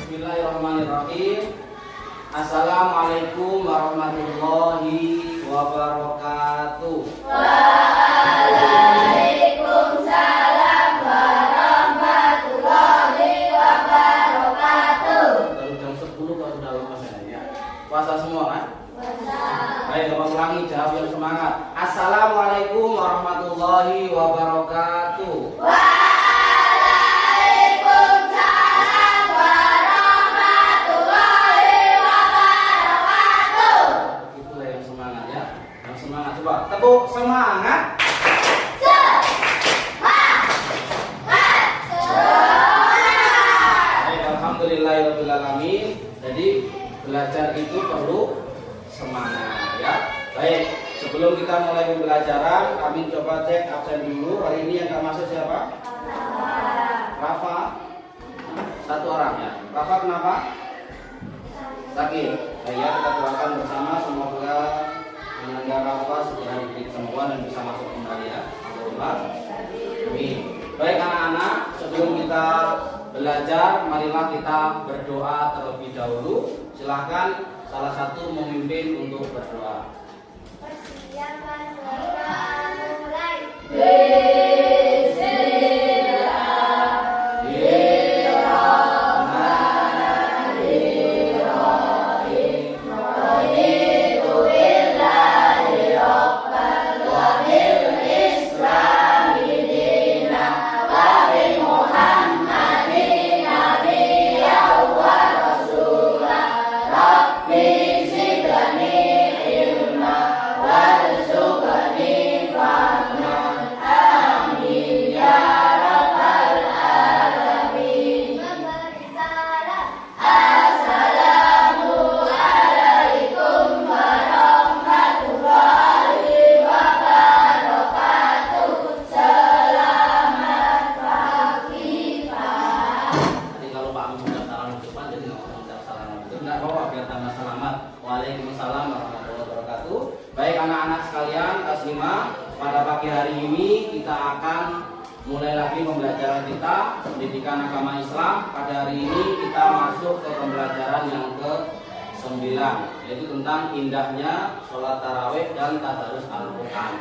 Bismillahirrahmanirrahim. Assalamualaikum warahmatullahi wabarakatuh. Waalaikumsalam warahmatullahi wabarakatuh. Baru jam 10 kalau sudah lepas ya. Puasa semua kan? Puasa. Baik, Bapak ulangi, jawab yang semangat. Assalamualaikum warahmatullahi wabarakatuh. Waalaikumsalam warahmatullahi wabarakatuh. Itulah yang semangat ya. Yang semangat, coba tepuk semangat. Baik, alhamdulillahirobbilalamin. Jadi belajar itu perlu semangat ya. Baik, sebelum kita mulai pembelajaran, kami coba cek absen dulu. Hari ini yang gak masuk siapa? Rafa. Satu orang ya. Rafa kenapa? Sakit. Baik ya, kita doakan bersama semoga Ananda Rafa segera diberi kesembuhan dan bisa masuk kembali ya. Alhamdulillah. Amin. Baik anak-anak, sebelum kita belajar, marilah kita berdoa terlebih dahulu. Silahkan salah satu memimpin untuk berdoa. Persiapan doa mulai. Waalaikumsalam warahmatullahi wabarakatuh. Baik anak-anak sekalian, kelas 5, pada pagi hari ini kita akan mulai lagi pembelajaran kita pendidikan agama Islam. Pada hari ini kita masuk ke pembelajaran yang ke-9, yaitu tentang indahnya sholat tarawih dan tadarus Al-Quran.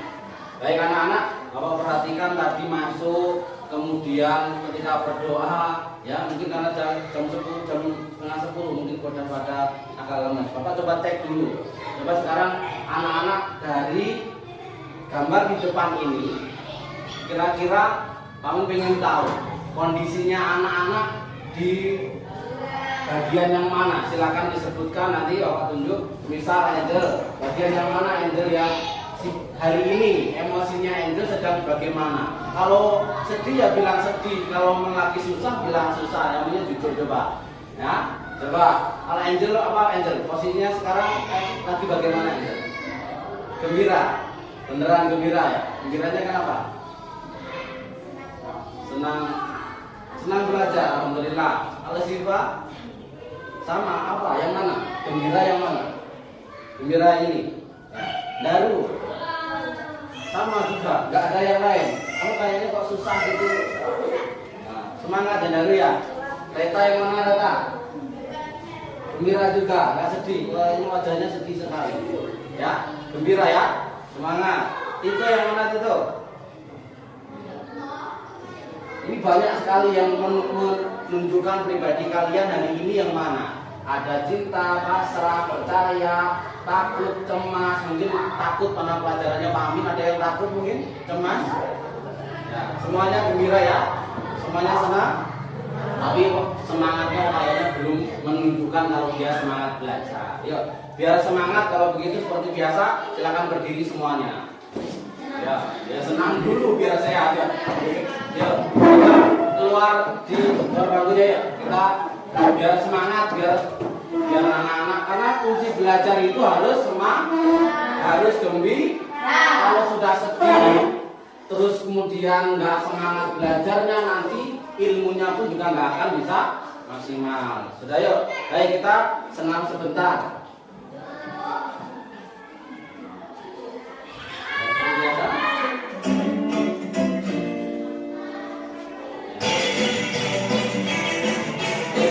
Baik anak-anak, Bapak perhatikan tadi masuk, kemudian ketika berdoa ya, mungkin karena jam 10, jam setengah 10 mungkin pada agak lemas. Bapak coba cek dulu. Coba sekarang anak-anak dari gambar di depan ini, kira-kira kamu pengen tahu kondisinya anak-anak di bagian yang mana? Silakan disebutkan, nanti Bapak tunjuk. Misal Angel, bagian yang mana Angel yang hari ini emosinya Angel sedang bagaimana? Kalau sedih ya bilang sedih, kalau lagi susah bilang susah. Yang punya jujur coba. Ya, coba. Kalau Angel apa Angel? Posisinya sekarang lagi bagaimana Angel? Gembira, beneran gembira ya? Gembiranya kenapa? Senang belajar, alhamdulillah. Kalau Siva sama apa? Yang mana? Gembira yang mana? Gembira ini. Daru sama juga, nggak ada yang lain. Kamu kayaknya kok susah gitu. Nah, semangat ya Daru ya. Reta yang mana Reta? Gembira juga, nggak sedih. Wah, ini wajahnya sedih sekali. Ya, gembira ya, semangat. Itu yang mana itu? Ini banyak sekali yang menunjukkan pribadi kalian hari ini yang mana. Ada cinta, pasrah, percaya, takut, cemas. Mungkin takut karena pelajarannya Pak Amin. Ada yang takut mungkin, cemas ya, semuanya gembira ya, semuanya senang. Tapi semangatnya kayaknya belum menunjukkan kalau dia semangat belajar. Yuk, biar semangat kalau begitu seperti biasa, silakan berdiri semuanya. Ya senang dulu biar sehat ya. Yuk, kita keluar di luar bangkunya ya. Kita biar semangat, biar anak-anak, karena kunci belajar itu harus semangat, harus gembira. Kalau sudah sedih, terus kemudian nggak semangat belajarnya, nanti ilmunya pun juga nggak akan bisa maksimal. Sudah yuk, ayo kita senam sebentar.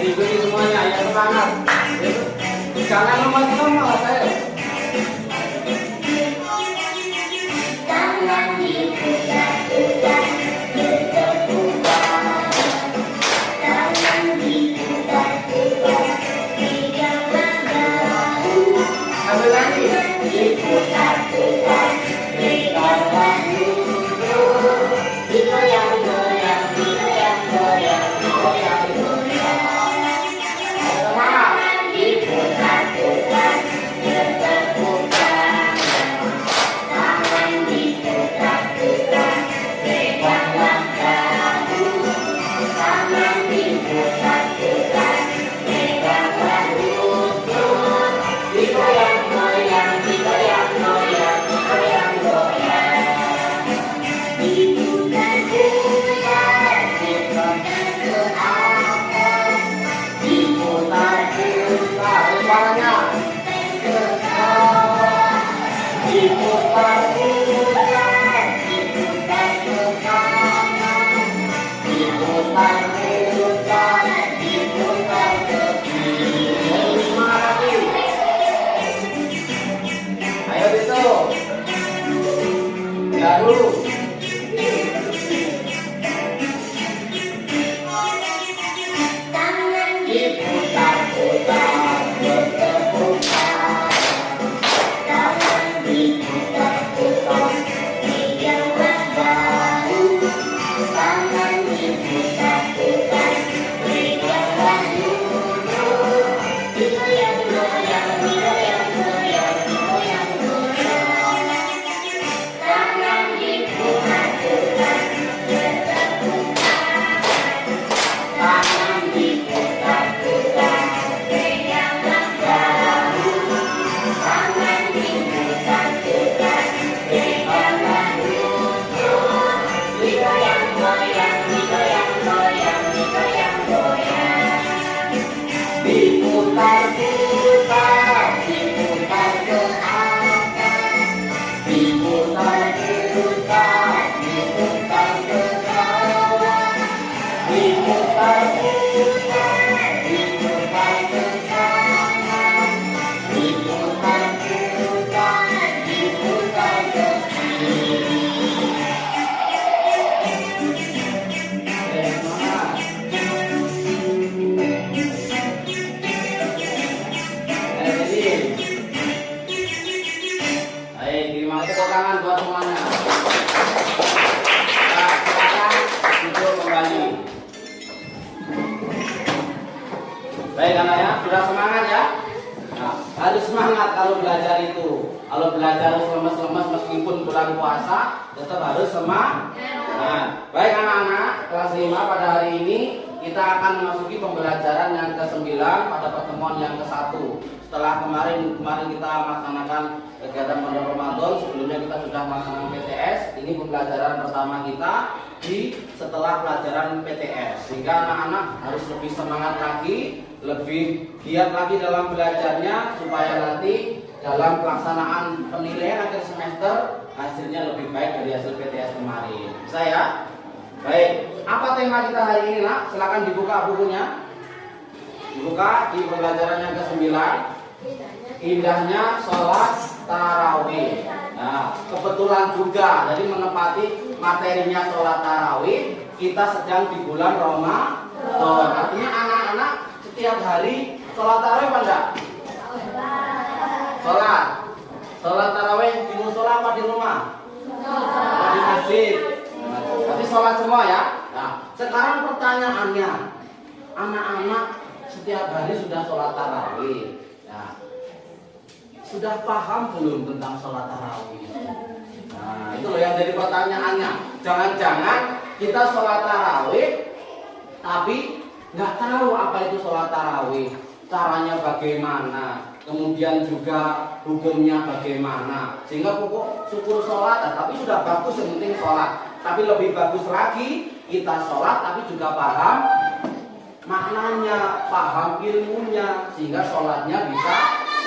Ikuti semuanya ya. semangat. Jangan lemas-lemas saya. Tangan diputar-putar, bertepuk-tepukan. Tangan diputar-putar, pegang bahu. Ambil lagi. Diputar-putar, pegang bahu. Digoyang-goyang, digoyang-goyang, digoyang-goyang. Semangat. Tangan diputar-putar, bertepuk-tepukan. Tangan diputar-putar, pegang bahu. Tangan diputar-putar, pegang bahu. Digoyang-goyang, digoyang-goyang, digoyang-goyang. Diputar-putar, diputar ke atas. Diputar-putar, Suaranya. ke bawah. Diputar-putar, diputar ke kanan. Diputar-putar, diputar ke kiri. Semangat lagi. Ayo itu. Udah dulu. Tangan diputar-putar, bertepuk-tepukan. Tangan diputar-putar, pegang bahu. Tangan diputar-putar, pegang bahu. Digoyang-goyang, digoyang-goyang, digoyang-goyang. Tangan diputar-putar, bertepuk-tepukan. Tangan diputar-putar, pegang bahu. Tangan diputar-putar, pegang bahu. Digoyang-goyang, digoyang-goyang, digoyang-goyang. Diputar-putar, diputar ke atas. Diputar-putar, diputar ke bawah. Diputar-putar, diputar ke kanan. Diputar-putar, diputar ke kiri. Semangat. Ayo jadi. Baik, terima kasih tepuk tangan buat semuanya. Nah, silakan duduk kembali. Baik anak ya, sudah semangat ya? Nah, harus semangat kalau belajar itu. Kalau belajar harus lemes-lemes meskipun bulan puasa, tetap harus semangat. Nah, baik anak-anak kelas 5 pada hari ini kita akan memasuki pembelajaran yang ke-9 pada pertemuan yang ke-1. Setelah kemarin kita melaksanakan kegiatan Pondok Ramadan, sebelumnya kita sudah melaksanakan PTS. Ini pembelajaran pertama kita setelah pelajaran PTS. Sehingga anak-anak harus lebih semangat lagi, lebih giat lagi dalam belajarnya supaya nanti dalam pelaksanaan penilaian akhir semester hasilnya lebih baik dari hasil PTS kemarin. Bisa ya? Baik, apa tema kita hari ini nak? Silakan dibuka bukunya. Dibuka di pembelajaran yang ke-9. Indahnya sholat tarawih. Nah, kebetulan juga jadi menepati materinya sholat tarawih. Kita sedang di bulan Ramadan. Artinya anak-anak setiap hari sholat tarawih apa enggak? Sholat tarawih di musola apa di rumah? Apa di masjid? Berarti sholat semua ya. Nah, sekarang pertanyaannya, anak-anak setiap hari sudah sholat tarawih. Nah, sudah paham belum tentang sholat tarawih? Nah, itu loh yang jadi pertanyaannya. Jangan-jangan kita sholat tarawih, tapi nggak tahu apa itu sholat tarawih, caranya bagaimana, kemudian juga hukumnya bagaimana. Sehingga pokok syukur sholat, tapi sudah bagus, yang penting sholat. Tapi lebih bagus lagi kita sholat, tapi juga paham maknanya, paham ilmunya, sehingga sholatnya bisa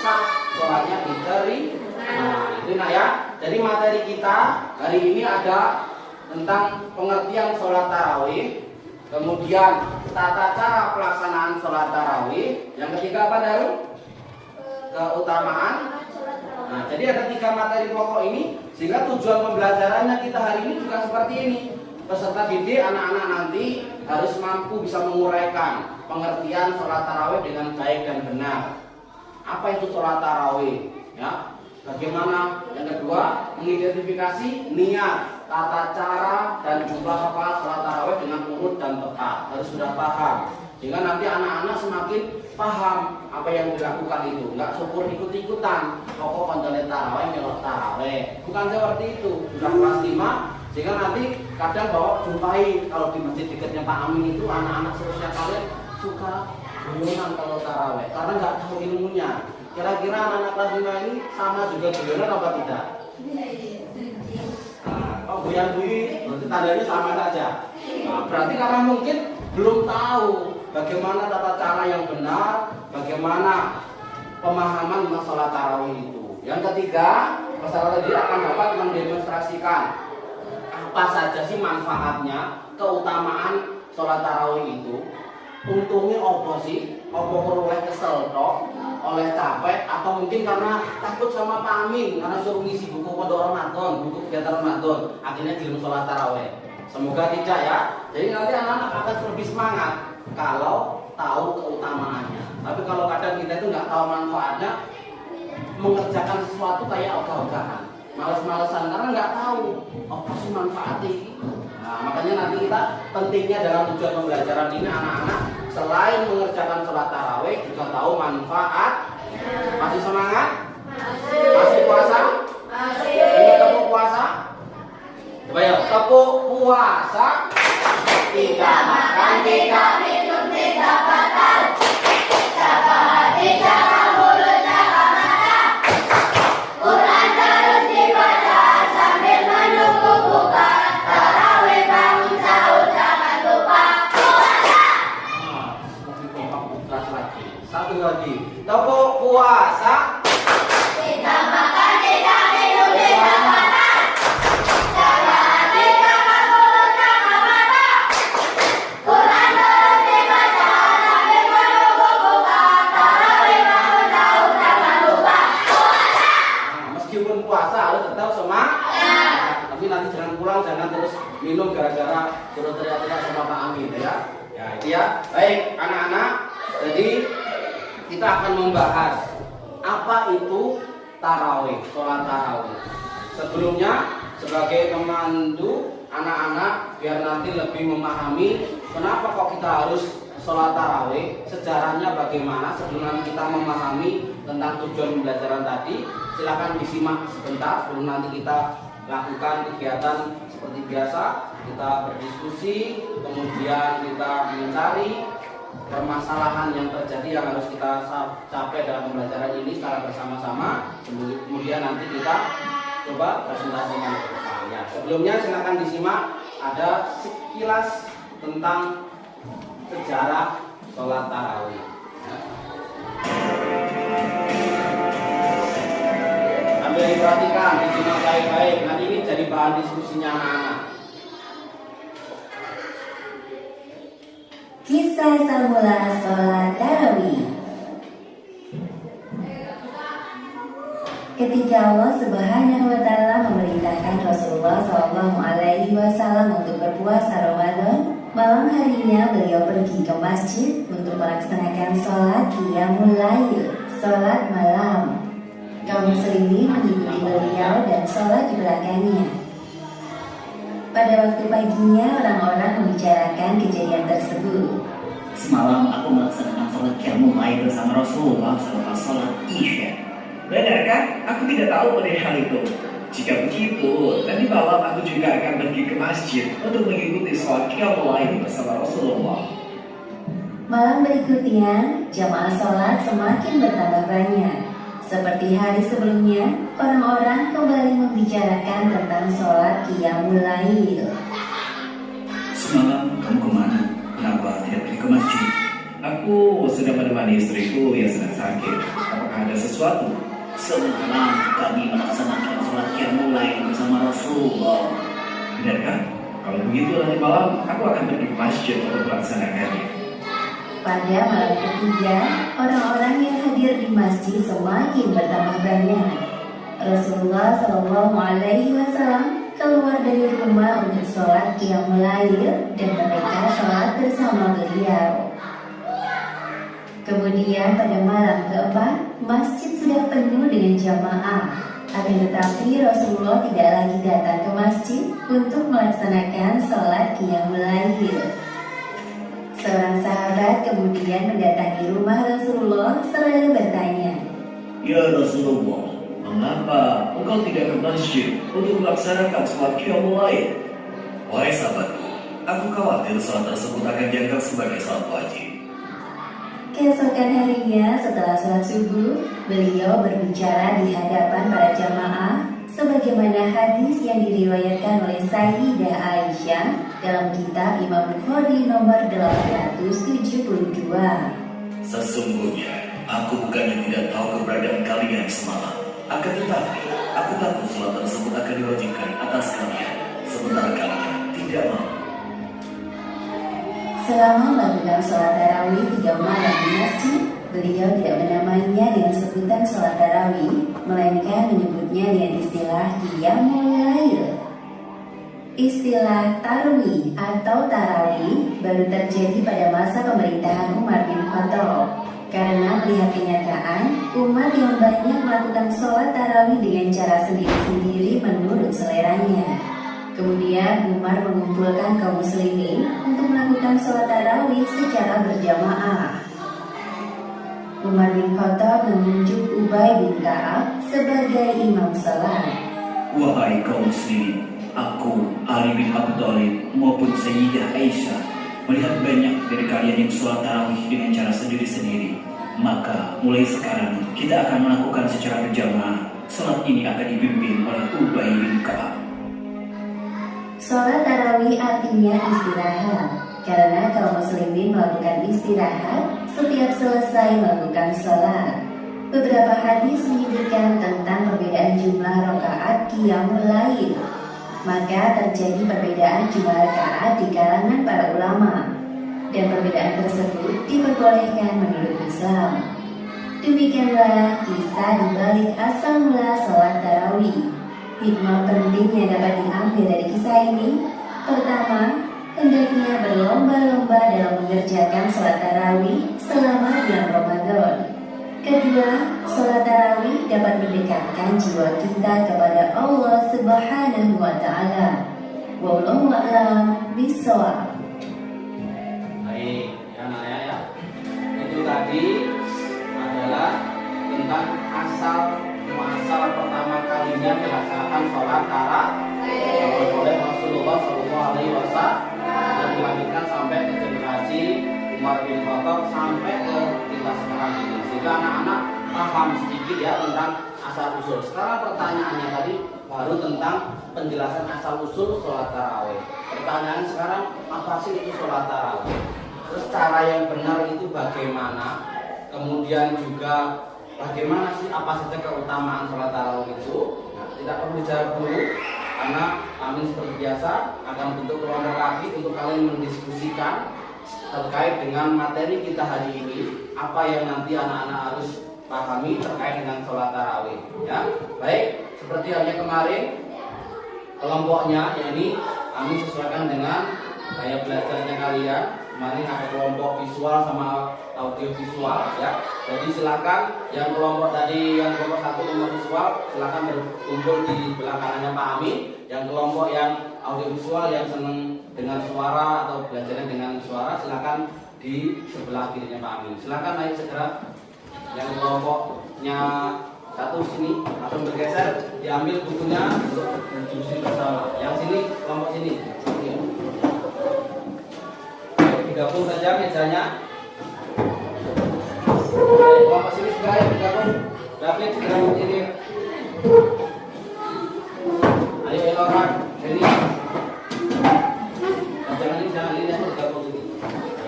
sah, sholatnya diterima. Nah, itu nak ya. Jadi materi kita hari ini ada tentang pengertian sholat tarawih. Kemudian tata cara pelaksanaan sholat tarawih. Yang ketiga apa Darul? Keutamaan. Nah, jadi ada 3 materi pokok ini, sehingga tujuan pembelajarannya kita hari ini juga seperti ini. Peserta didik anak-anak nanti harus mampu bisa menguraikan pengertian sholat tarawih dengan baik dan benar. Apa itu sholat tarawih? Ya, bagaimana? Yang kedua, mengidentifikasi niat, tata cara dan jumlah hafal sholat tarawih dengan urut dan tepat. Harus sudah paham, sehingga nanti anak-anak semakin paham apa yang dilakukan itu. Nggak syukur ikut-ikutan, pokok konten tarawih melok tarawih. Bukan seperti itu. Sudah kelas 5, sehingga nanti kadang bawa jumpai kalau di masjid dekatnya Pak Amin itu anak-anak seusia kalian suka guyonan kalau tarawih karena nggak tahu ilmunya. Kira-kira anak-anak kelas 5 ini sama juga guyonan apa tidak? Nah, goyang-goyang berarti tandanya sama saja. Nah, berarti karena mungkin belum tahu bagaimana tata cara yang benar, bagaimana pemahaman masalah tarawih itu. Yang ketiga, peserta didik akan dapat mendemonstrasikan apa saja sih manfaatnya, keutamaan sholat tarawih itu. Untungnya apa sih? Apa oleh kesel toh, oleh capek, atau mungkin karena takut sama Pak Amin karena suruh ngisi buku pondok Ramadan, buku kegiatan Ramadan, akhirnya kirim sholat tarawih. Semoga tidak ya. Jadi nanti anak-anak akan lebih semangat kalau tahu keutamaannya. Tapi kalau kadang kita itu nggak tahu manfaatnya, mengerjakan sesuatu kayak ogah-ogahan, males-malesan karena nggak tahu apa sih manfaatnya. Nah, makanya nanti kita pentingnya dalam tujuan pembelajaran ini anak-anak selain mengerjakan sholat tarawih juga tahu manfaat. Masih semangat? Masih puasa? Ini tepuk puasa? Coba ya, tepuk puasa. Tidak makan, tidak minum, tidak batal. Jaga hati, jaga mulut, jaga mata. Quran terus dibaca sambil menunggu buka. Tarawih bangun sahur jangan lupa puasa. Satu lagi, tepuk puasa. Tidak makan, tidak minum, tidak batal. Jaga hati, jaga mulut, jaga mata. Quran terus dibaca sambil menunggu buka. Tarawih bangun sahur jangan lupa puasa. Nah, meskipun puasa harus tetap semangat. Tapi nanti jangan pulang, jangan terus minum gara-gara suruh teriak-teriak sama Pak Amin ya. Ya, itu ya. Baik, anak-anak. Jadi kita akan membahas apa itu tarawih, sholat tarawih. Sebelumnya sebagai pemandu anak-anak biar nanti lebih memahami kenapa kok kita harus sholat tarawih, sejarahnya bagaimana. Sebelum nanti kita memahami tentang tujuan pembelajaran tadi, silakan disimak sebentar sebelum nanti kita lakukan kegiatan seperti biasa. Kita berdiskusi, kemudian kita mencari permasalahan yang terjadi yang harus kita capai dalam pembelajaran ini secara bersama-sama. Kemudian nanti kita coba presentasikan ke depan. Ya, sebelumnya silakan disimak ada sekilas tentang sejarah sholat tarawih. Ya. Sambil diperhatikan, disimak baik-baik. Nanti ini jadi bahan diskusinya anak-anak. Kisah semula sholat tarawih. Ketika Allah Subhanahu wa Ta'ala memerintahkan Rasulullah Shallallahu Alaihi Wasallam untuk berpuasa Ramadan, malam harinya beliau pergi ke masjid untuk melaksanakan sholat qiyamul lail, sholat malam. Kaum muslimin mengikuti beliau dan sholat di belakangnya. Pada waktu paginya, orang-orang membicarakan kejadian tersebut. Semalam aku melaksanakan sholat qiyamul lail bersama Rasulullah selepas sholat Isya. Benarkah? Aku tidak tahu mengenai hal itu. Jika begitu, nanti malam aku juga akan pergi ke masjid untuk mengikuti sholat qiyamul lail bersama Rasulullah. Malam berikutnya, jamaah sholat semakin bertambah banyak. Seperti hari sebelumnya, orang-orang kembali membicarakan tentang sholat qiyamul lail. Semalam kamu kemana? Kenapa tidak pergi ke masjid? Aku sedang menemani istriku yang sedang sakit. Apakah ada sesuatu? Semalam kami melaksanakan sholat qiyamul lail bersama Rasulullah. Benarkah? Kalau begitu nanti malam aku akan pergi ke masjid untuk melaksanakannya. Pada malam ketiga, orang-orang yang hadir di masjid semakin bertambah banyak. Rasulullah Shallallahu Alaihi Wasallam keluar dari rumah untuk sholat qiyamul lail dan mereka sholat bersama beliau. Kemudian pada malam keempat, masjid sudah penuh dengan jamaah. Akan tetapi Rasulullah tidak lagi datang ke masjid untuk melaksanakan sholat qiyamul lail. Seorang sahabat kemudian mendatangi rumah Rasulullah selalu bertanya, Ya Rasulullah, mengapa engkau tidak ke masjid untuk melaksanakan sholat qiyamul lail? Wahai sahabatku, aku khawatir sholat tersebut akan dianggap sebagai sholat wajib. Keesokan harinya setelah sholat subuh, beliau berbicara di hadapan para jamaah sebagaimana hadis yang diriwayatkan oleh Sayyidah Aisyah dalam kitab Imam Bukhari nomor 872. Sesungguhnya, aku bukannya tidak tahu keberadaan kalian semalam. Akan tetapi, aku takut sholat tersebut akan diwajibkan atas kalian, sementara kalian tidak mau. Selama melakukan sholat tarawih 3 malam di masjid, beliau tidak menamainya dengan sebutan sholat tarawih, melainkan menyebutnya dengan istilah qiyamul lail. Istilah tarwi atau tarawih baru terjadi pada masa pemerintahan Umar bin Khattab. Karena melihat kenyataan, umat yang banyak melakukan sholat tarawih dengan cara sendiri-sendiri menurut seleranya. Kemudian Umar mengumpulkan kaum muslimin untuk melakukan sholat tarawih secara berjamaah. Umar bin Khattab menunjuk Ubay bin Ka'ab sebagai imam sholat. Wahai kaum muslimin, aku, Ali bin Abi Thalib maupun Sayyidah Aisyah melihat banyak dari kalian yang sholat tarawih dengan cara sendiri-sendiri. Maka mulai sekarang kita akan melakukan secara berjamaah. Sholat ini akan dipimpin oleh Ubay bin Ka'ab. Sholat tarawih artinya istirahat, karena kaum muslimin melakukan istirahat setiap selesai melakukan sholat. Beberapa hadis menyebutkan tentang perbedaan jumlah rakaat qiyamul lail. Maka terjadi perbedaan jumlah rakaat di kalangan para ulama, dan perbedaan tersebut diperbolehkan menurut Islam. Demikianlah kisah dibalik asal mula sholat tarawih. Hikmah penting yang dapat diambil dari kisah ini: pertama, hendaknya berlomba-lomba dalam mengerjakan sholat tarawih selama bulan Ramadan. Kedua, sholat tarawih dapat mendekatkan jiwa kita kepada Allah Subhanahu wa Ta'ala. Wallahu a'lam bishawab. Baik, ya Naya ya. Itu tadi adalah tentang muasal pertama kalinya melaksanakan sholat tarawih oleh Rasulullah SAW yang dilanjutkan sampai ke generasi Umar bin Khattab sampai ke kita sekarang ini, sehingga anak-anak paham sedikit ya tentang asal usul. Sekarang pertanyaannya tadi baru tentang penjelasan asal usul sholat tarawih. Pertanyaan sekarang, apa sih itu sholat tarawih? Terus cara yang benar itu bagaimana? Kemudian juga bagaimana sih, apa saja keutamaan sholat tarawih itu? Nah, tidak perlu dijawab dulu, karena kami seperti biasa akan bentuk kelompok lagi untuk kalian mendiskusikan terkait dengan materi kita hari ini, apa yang nanti anak-anak harus pahami terkait dengan sholat tarawih. Ya, baik. Seperti halnya kemarin, kelompoknya, yakni kami sesuaikan dengan gaya belajarnya kalian. Kemarin ada kelompok visual sama audio visual, ya. Jadi silakan yang kelompok tadi, yang kelompok 1 kelompok visual, silakan berkumpul di belakangnya Pak Amin. Yang kelompok yang audio visual yang senang dengan suara atau belajarnya dengan suara, silakan di sebelah kirinya Pak Amin. Silakan naik segera. Yang kelompoknya 1 sini langsung bergeser, diambil bukunya untuk berdiskusi bersama. Yang sini, kelompok sini. Digabung saja mejanya. Kelompok sini segera digabung. David segera berdiri. Ayo Elora, sini. Jangan ini digabung sini.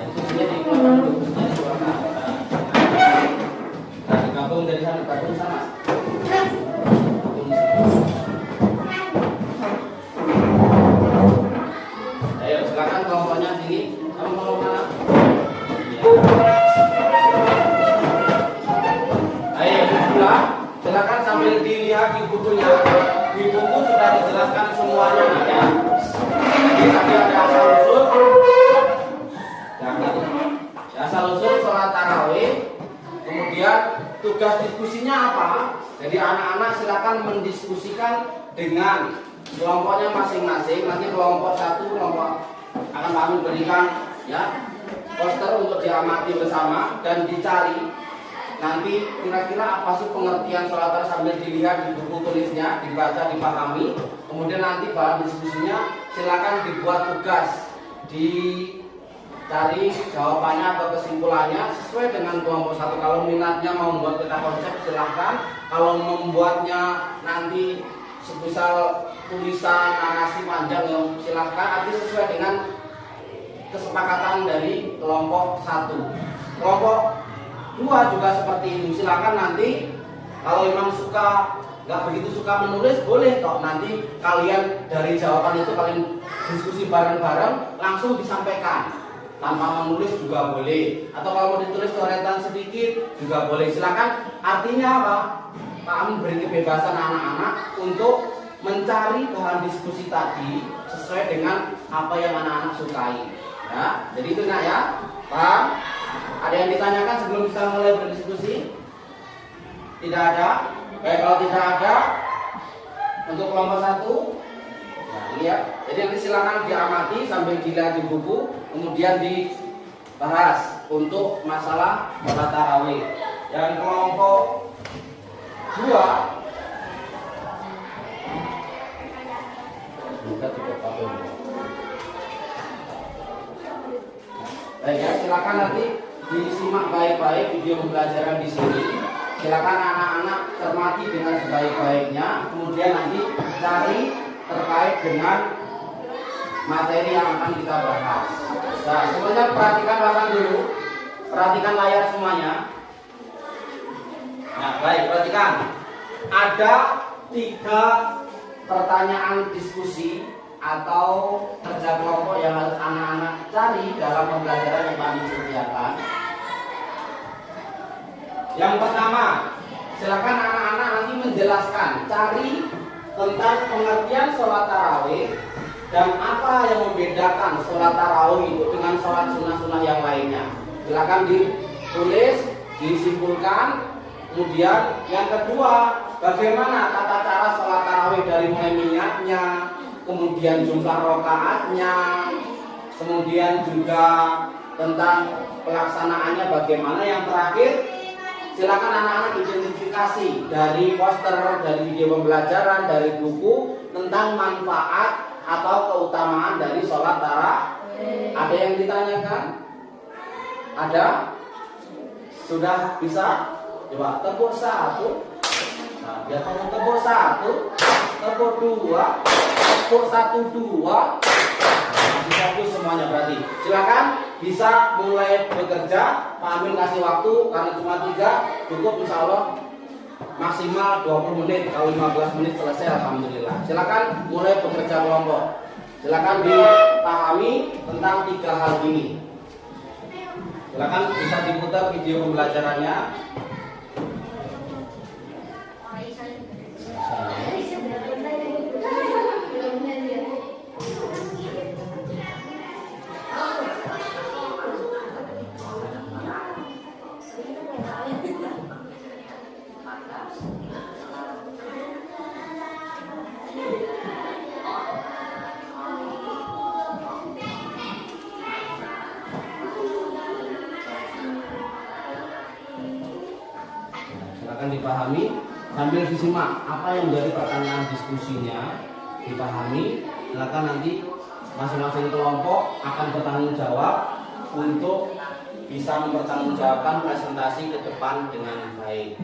Itu sini di kelompok duduknya di belakang. Nah, digabung dari sana, gabung sana. tugas diskusinya apa? Jadi anak-anak silakan mendiskusikan dengan kelompoknya masing-masing. Nanti kelompok satu kelompok akan kami berikan ya poster untuk diamati bersama dan dicari nanti kira-kira apa sih pengertian sholat tarawih sambil dilihat di buku tulisnya, dibaca, dipahami. Kemudian nanti bahan diskusinya silakan dibuat tugas, dicari jawabannya atau kesimpulannya sesuai dengan kelompok satu. Kalau minatnya mau membuat peta konsep silahkan. Kalau membuatnya nanti semisal tulisan narasi panjang yang silahkan. Nanti sesuai dengan kesepakatan dari kelompok satu. Kelompok dua juga seperti itu. Silakan nanti kalau memang nggak begitu suka menulis boleh kok nanti kalian dari jawaban itu kalian diskusi bareng-bareng langsung disampaikan tanpa menulis juga boleh, atau kalau mau ditulis coretan sedikit juga boleh. Silakan. Artinya apa? Pak Amin beri kebebasan anak-anak untuk mencari bahan diskusi tadi sesuai dengan apa yang anak-anak sukai. Ya, jadi itu nak ya, Pak. Ada yang ditanyakan sebelum kita mulai berdiskusi? Tidak ada? Baik, kalau tidak ada, untuk kelompok satu, nah, lihat. Jadi nanti silakan diamati sambil dilihat di buku, kemudian dibahas untuk masalah sholat tarawih. Yang kelompok dua, kita cukup apa? Baik ya, silakan nanti disimak baik-baik video pembelajaran di sini. Silakan anak-anak cermati dengan sebaik-baiknya. Kemudian nanti cari terkait dengan materi yang akan kita bahas. Nah, semuanya perhatikan belakang dulu. Perhatikan layar semuanya. Nah, baik, perhatikan. Ada 3 pertanyaan diskusi atau kerja kelompok yang harus anak-anak cari dalam pembelajaran yang kami sediakan. Yang pertama, silakan anak-anak nanti menjelaskan, cari tentang pengertian sholat tarawih dan apa yang membedakan sholat tarawih itu dengan sholat sunnah-sunnah yang lainnya. Silakan ditulis, disimpulkan. Kemudian yang kedua, bagaimana tata cara sholat tarawih dari mulai niatnya, kemudian jumlah rakaatnya, kemudian juga tentang pelaksanaannya bagaimana. Yang terakhir, silakan anak-anak identifikasi dari poster, dari video pembelajaran, dari buku tentang manfaat atau keutamaan dari sholat tarawih. Ada yang ditanyakan? Ada? Sudah bisa? Coba tepuk 1. Nah, biasanya tepuk 1, tepuk 2, tepuk 1, 2. Masih fokus semuanya berarti. Silakan bisa mulai bekerja. Pak Amin kasih waktu karena cuma 3, cukup insya Allah maksimal 20 menit. Kalau 15 menit selesai alhamdulillah. Silakan mulai bekerja kelompok. Silakan dipahami tentang 3 hal ini. Silakan bisa diputar video pembelajarannya. Dipahami sambil disimak apa yang menjadi pertanyaan diskusinya, dipahami. Silakan nanti masing-masing kelompok akan bertanggung jawab untuk bisa mempertanggungjawabkan presentasi ke depan dengan baik.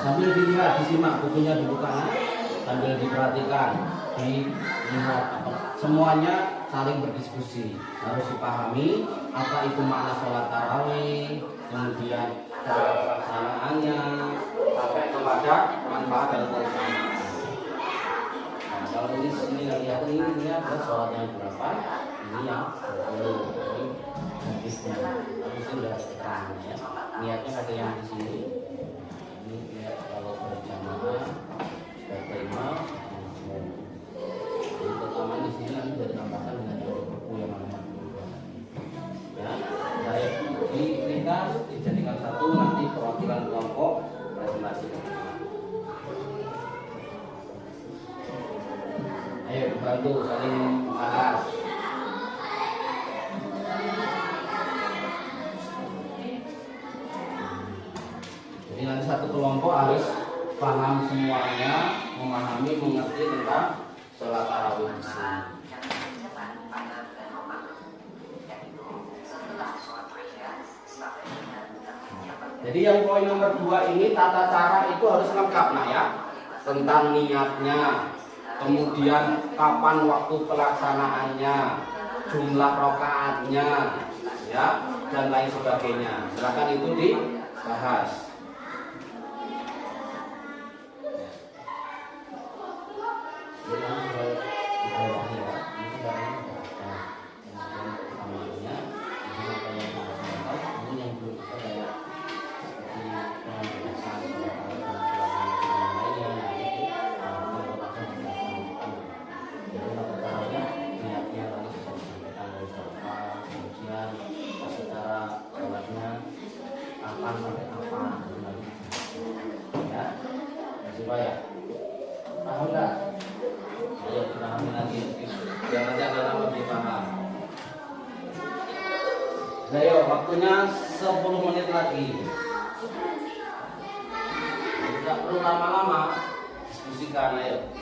Sambil dilihat, disimak, bukunya dibuka, sambil diperhatikan, dilihat, semuanya saling berdiskusi. Harus dipahami apa itu makna sholat tarawih, kemudian cara pelaksanaannya, sampai kepada manfaat dan keutamaan. Nah, kalau ini lihat ini adalah sholat yang berapa? Ini yang 20. Ini hadisnya. Habis itu sudah keterangannya. Niatnya ada yang di sini. Ini niat kalau berjamaah sebagai imam. Jadi pertama di sini nanti sudah ditambahkan dengan buku yang mana. Ya, bantu saling bahas. Jadi nanti satu kelompok harus paham semuanya, memahami, mengerti tentang sholat tarawih di sini. Jadi yang poin nomor 2 ini tata cara itu harus lengkap nah ya, tentang niatnya, kemudian kapan waktu pelaksanaannya, jumlah rakaatnya, ya, dan lain sebagainya. Silakan itu dibahas. Ya, paham nggak? Ayo kita ambil lagi, biar nanti anak lebih paham. Ayo, waktunya 10 menit lagi. Tidak perlu lama-lama, diskusikan ayo.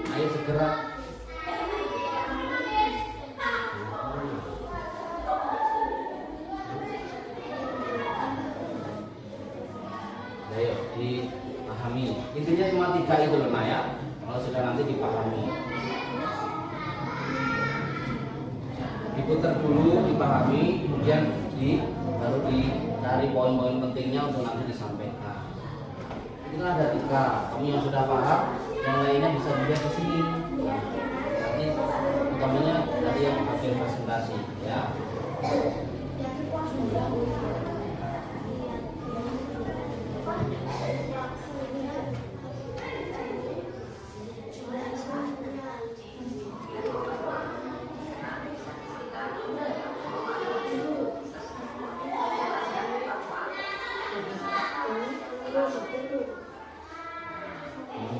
Ayo segera. Ayo dipahami. Intinya cuma 3 itu loh ya. Kalau sudah nanti dipahami, diputar dulu, dipahami, kemudian baru dicari poin-poin pentingnya untuk nanti disampaikan. Itu ada 3. Kamu yang sudah paham, yang lainnya bisa dilihat di sini. Nah, nanti utamanya dari yang bagian presentasi ya.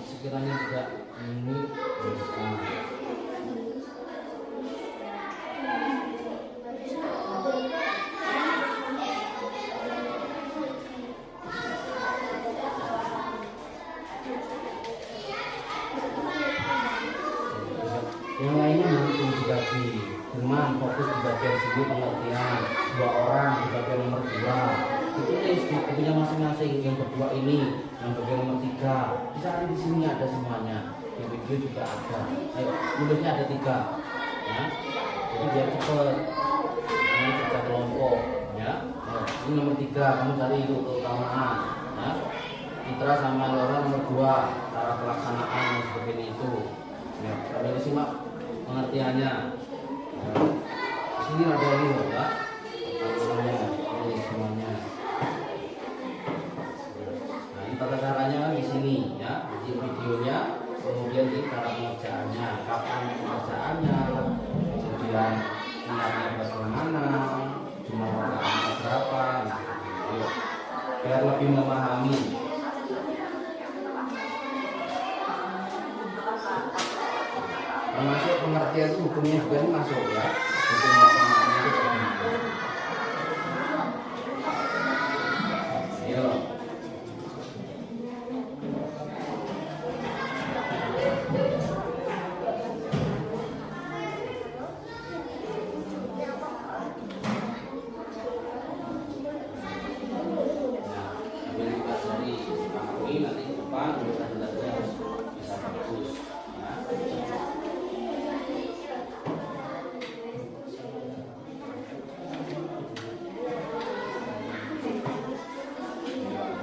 Sekiranya tidak ini bisa. Yang lainnya nanti dibagi dengan fokus di bagian segi pengertian 2 orang di bagian nomor 2 itu punya masing-masing. Yang kedua ini yang bagian nomor 3 dicari di sini ada semuanya, di video juga ada. Ayo nulisnya ada 3 ya, jadi biar cepet. Ini 3 kelompok ya. Ayo, ini nomor 3 kamu cari itu keutamaan ya. Citra sama Laura nomor 2 cara pelaksanaan dan sebagainya itu ya, sambil disimak pengertiannya ya. Di sini ada ini loh ya, ini semuanya. Nah ini tata caranya kan di sini ya, di videonya, kemudian di cara pengerjaannya, kapan pengerjaannya, kemudian niatnya bagaimana, jumlah rakaatnya berapa, nah, gitu. Biar lebih memahami. Termasuk pengertian itu hukumnya juga ini masuk ya, hukum maksudnya itu sebenarnya. Ayo. Sambil juga dari dipahami nanti ke depan presentasinya harus bisa bagus ya.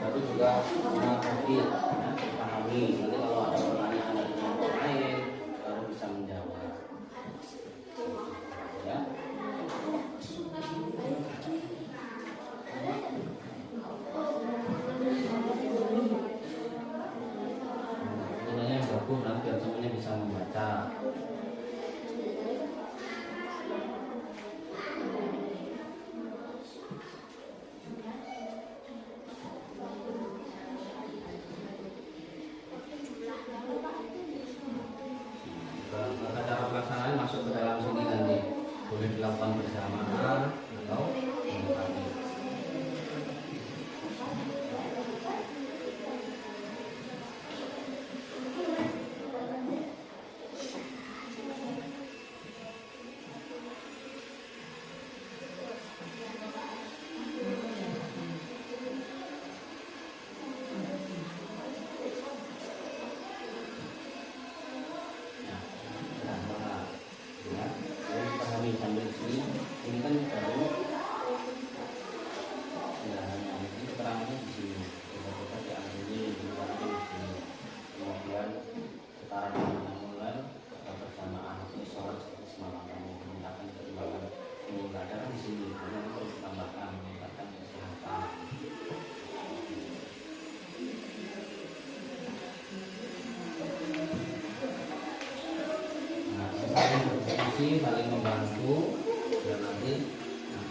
Tapi juga mengerti ya, dipahami. Nanti kalau ada pertanyaan dari kelompok lain baru bisa menjawab ya. Sebenarnya yang bagus nanti biar semuanya bisa membaca. masuk ke dalam sini nanti boleh dilakukan bersamaan atau bersama. Sambil sini, ini kan baru ya, ini keterangannya di sini. Kita diambil di sini. Kemudian sekarang mulai bersamaan sholat seperti semalam kami menggunakan keimbangan mengibadah di sini. Kemudian terus tambahkan meningkatkan kesehatan. Saling membantu dan nanti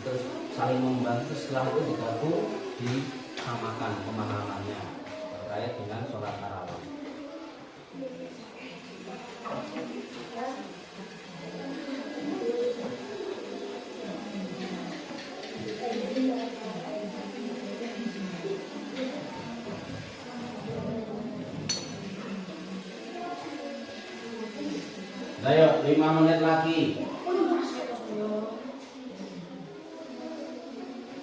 terus saling membantu setelah itu digabung disamakan pemahamannya terkait dengan sholat tarawih. Ayo 5 menit lagi.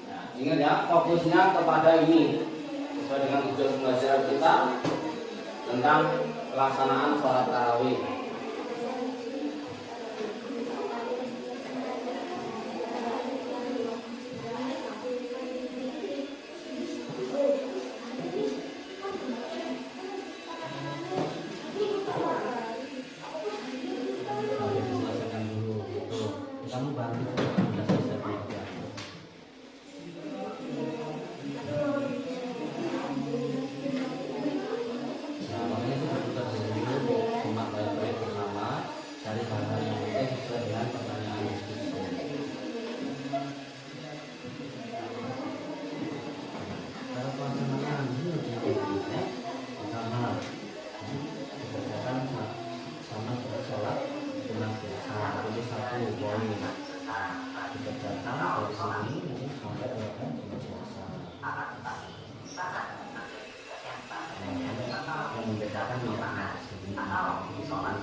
Nah, ingat ya, fokusnya kepada ini sesuai dengan tujuan pembelajaran kita tentang pelaksanaan sholat tarawih. Kamu bantu sudah selesai belajar. Nah, makanya itu kita dulu simak baik-baik bersama, cari hal-hal yang penting sesuai dengan pertanyaan diskusi. Cara pelaksanaan ini ya, pertama dikerjakan sama seperti sholat sunat biasa. Ini satu poin dikerjakan dari sini ini sampai ke biasa. Yang membedakan niatnya sini di sholat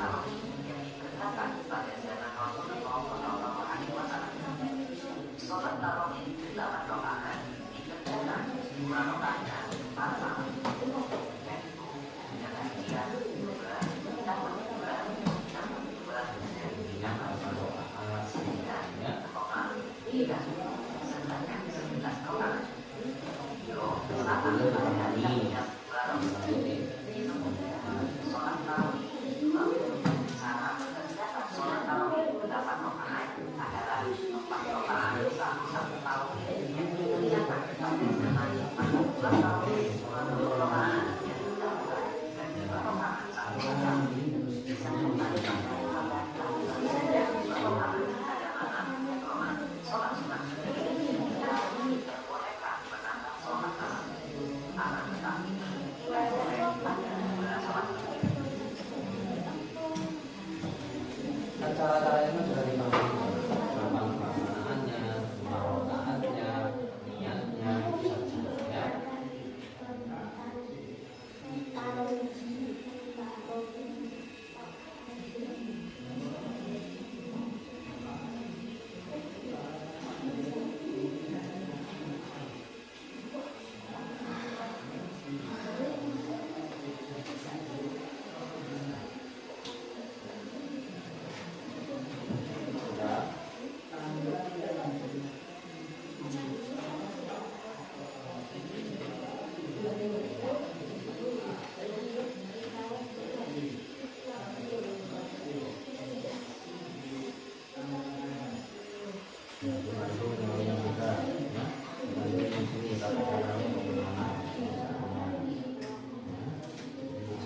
cara-caranya sudah dipahami, gampang pelaksanaannya, rokaatnya, niatnya, saja ya.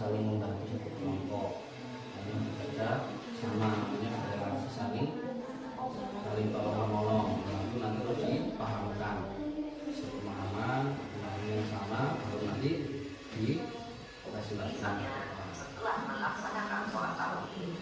Saling membantu satu kelompok, bekerja sama, namanya relasi saling tolong menolong. Nanti harus dipahamkan sepemahaman, yang sama, baru nanti dikasih. Setelah melaksanakan sholat tarawih,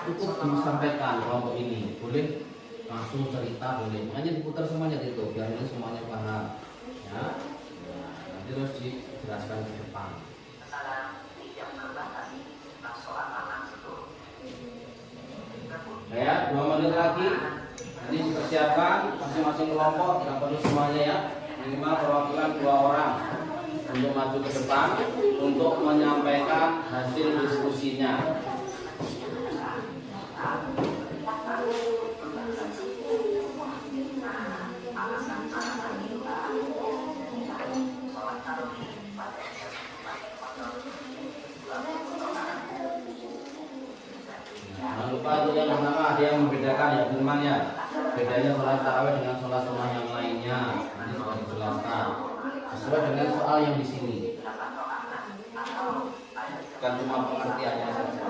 cukup disampaikan kelompok ini, boleh langsung cerita, boleh, makanya diputar semuanya itu biar ini semuanya paham ya. Nanti terus dijelaskan ke depan. Ya, 2 menit lagi nanti dipersiapkan masing-masing kelompok, tidak perlu semuanya ya, minimal perwakilan 2 orang untuk maju ke depan untuk menyampaikan hasil diskusinya. Jangan lupa untuk yang pertama ada yang membedakan ya teman ya, bedanya sholat tarawih dengan sholat sunnah yang lainnya nanti sudah dijelaskan sesuai dengan soal yang di sini, bukan cuma pengertiannya saja.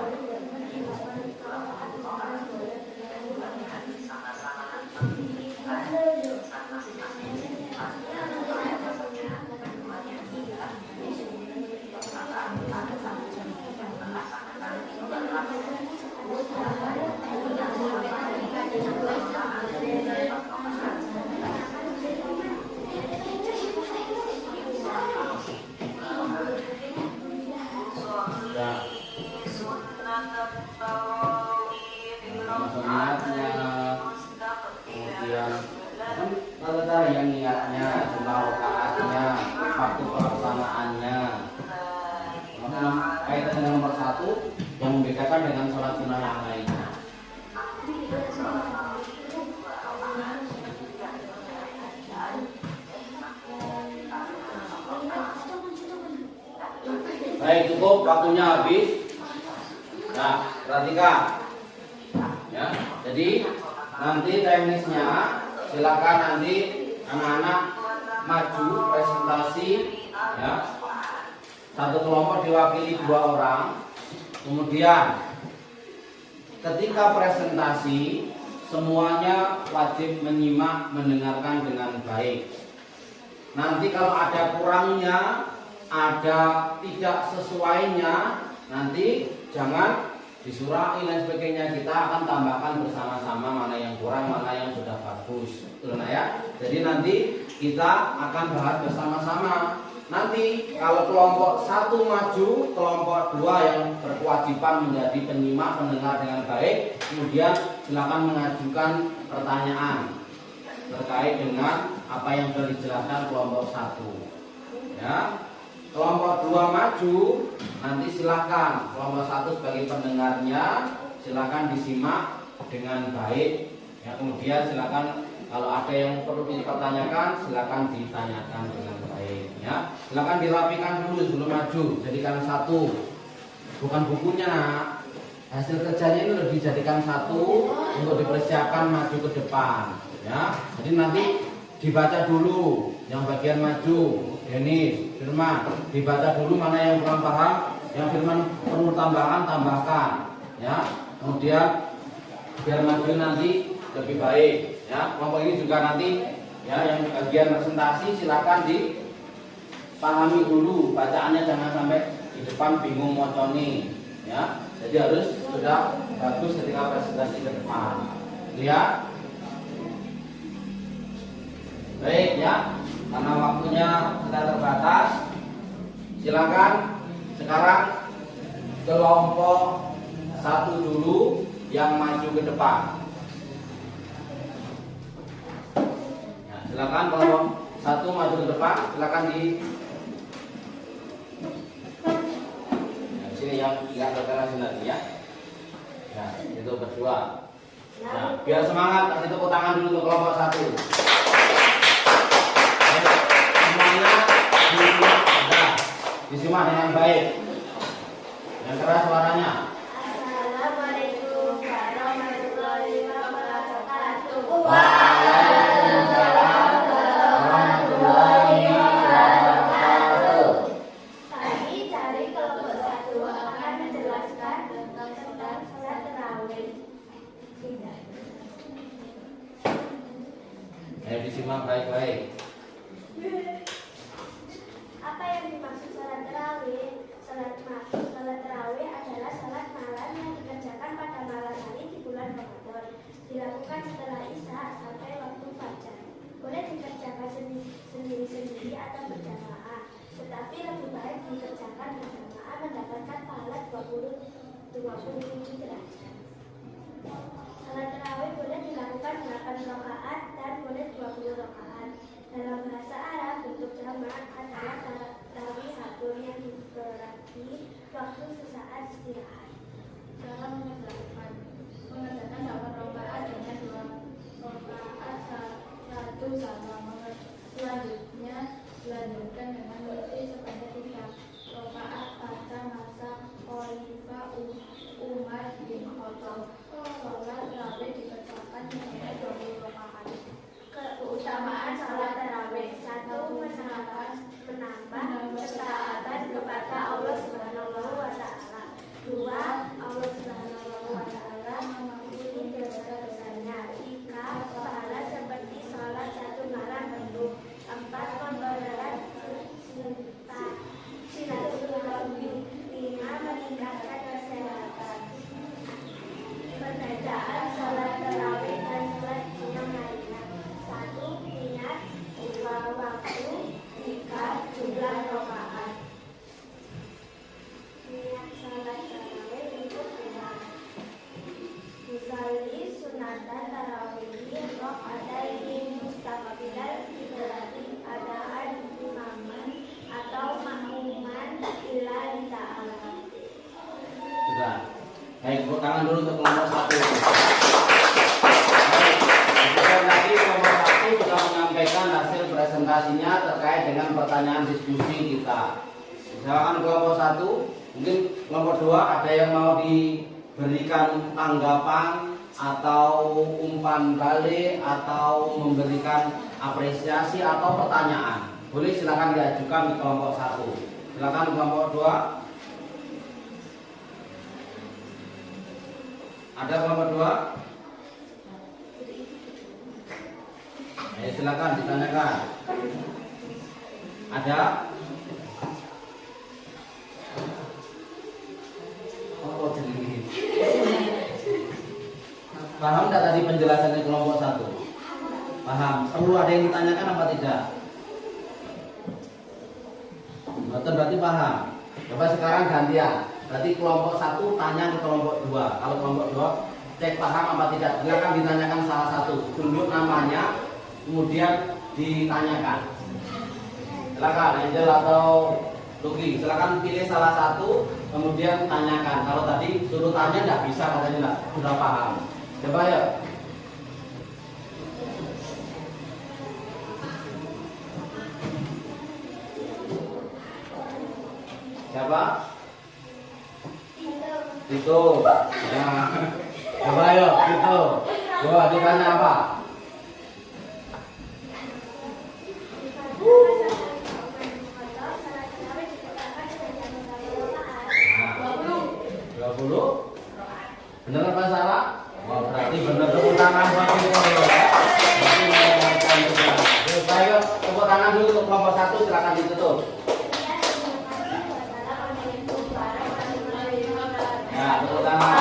Yang niatnya, jumlah rakaatnya, waktu pelaksanaannya. Kaitan dengan nomor 1 yang membedakan dengan sholat sunnah yang lainnya. Baik, cukup, waktunya habis. Nah, perhatikan. Ya, jadi nanti teknisnya silakan nanti anak-anak maju presentasi ya. Satu kelompok diwakili 2 orang. Kemudian ketika presentasi semuanya wajib menyimak, mendengarkan dengan baik. Nanti kalau ada kurangnya, ada tidak sesuainya, nanti jangan disurai dan sebagainya, kita akan tambahkan bersama-sama mana yang kurang, mana yang sudah bagus. Betul ya? Jadi nanti kita akan bahas bersama-sama. Nanti kalau kelompok 1 maju, kelompok 2 yang berkewajiban menjadi penyimak, mendengar dengan baik, kemudian silakan mengajukan pertanyaan terkait dengan apa yang sudah dijelaskan kelompok 1. Ya. Kelompok 2 maju, nanti silakan kelompok 1 sebagai pendengarnya silakan disimak dengan baik. Ya, kemudian silakan kalau ada yang perlu dipertanyakan silakan ditanyakan dengan baik. Ya, silakan dirapikan dulu sebelum maju. Jadikan 1, bukan bukunya. Hasil kerjanya ini sudah dijadikan 1 untuk dipersiapkan maju ke depan. Ya, jadi nanti dibaca dulu yang bagian maju. Ini Firman, dibaca dulu mana yang kurang paham, yang Firman perlu tambahan, tambahkan. Ya, kemudian biar maju nanti lebih baik. Ya, kelompok ini juga nanti ya yang bagian presentasi silakan dipahami dulu bacaannya, jangan sampai di depan bingung moconi. Ya, jadi harus sudah bagus ketika presentasi ke depan. Lihat, baik ya. Karena waktunya sudah terbatas, silakan sekarang kelompok 1 dulu yang maju ke depan. Ya, silakan kelompok 1 maju ke depan, silakan di sini yang tidak berkelas lagi ya. Nah, itu berdua. Nah, biar semangat, kasih tepuk tangan dulu untuk kelompok 1. Disimak dengan baik. Yang keras suaranya. Assalamualaikum warahmatullahi wabarakatuh. Waalaikumsalam warahmatullahi wabarakatuh. Kami dari kelompok 1 akan menjelaskan tentang sholat tarawih. Ayo disimak baik-baik. Apa yang dimaksud sholat tarawih? Sholat tarawih adalah sholat malam yang dikerjakan pada malam hari 27 derajat. Salat tarawih boleh dilakukan 8 rakaat dan boleh 20 rakaat. Dalam bahasa Arab, bentuk jamak adalah tarawih satu yang diberi waktu sesaat istirahat. Cara mengerjakan 8 rakaat dengan 2 rakaat satu sama. Selanjutnya dilanjutkan dengan witir sebanyak 3 rakaat pada masa Khalifah Umar bin Khattab. Salat tarawih dikerjakan sebanyak 20 rakaat. Keutamaan salat tarawih: 1. Menambah ketaatan kepada Allah Subhanahu wa Ta'ala. 2. Allah Subhanahu wa Ta'ala mengampuni dosa-dosanya. 3. Pahala seperti salat 1 malam penuh. 4. Mempererat silaturahmi. 5. Meningkatkan kesehatan. Perbedaan salat tarawih dan salat sunnah lainnya: 1. Niat, 2. Waktu, 3. Jumlah rakaat. Niat salat tarawih untuk imam: Yusalli sunatan tarawih rakaataini mustaqbilal kiblati adaan imaman atau makmuman lillahi ta'ala. Sudah. Baik, tepuk tangan dulu untuk kelompok 1. Baik, tadi kelompok 1 sudah menyampaikan hasil presentasinya terkait dengan pertanyaan diskusi kita. Silakan kelompok 1. Mungkin kelompok 2 ada yang mau diberikan tanggapan atau umpan balik atau memberikan apresiasi atau pertanyaan. Boleh silakan diajukan di kelompok 1. Silakan kelompok 2. Ada kelompok 2? Silakan ditanyakan. Ada? Oh, jadi paham tidak tadi penjelasannya kelompok 1? Paham? Perlu ada yang ditanyakan apa tidak? Betul, berarti paham. Coba sekarang gantian. Berarti kelompok 1 tanya ke kelompok 2. Kalau kelompok 2 cek paham apa tidak. Silakan ditanyakan salah satu. Tunjuk namanya, kemudian ditanyakan. Silakan Angel atau Luki. Silakan pilih salah satu, kemudian tanyakan. Kalau tadi suruh tanya tidak bisa, katanya tidak sudah paham. Coba ya. Siapa? Itu. Nah, coba yuk, itu. Coba ditanya apa? Nah, 20. Benar apa salah? Oh, berarti benar. Tepuk tangan buat itu ya. Ayo, tepuk tangan dulu untuk kelompok 1, silakan ditutup. Nah, tepuk tangan.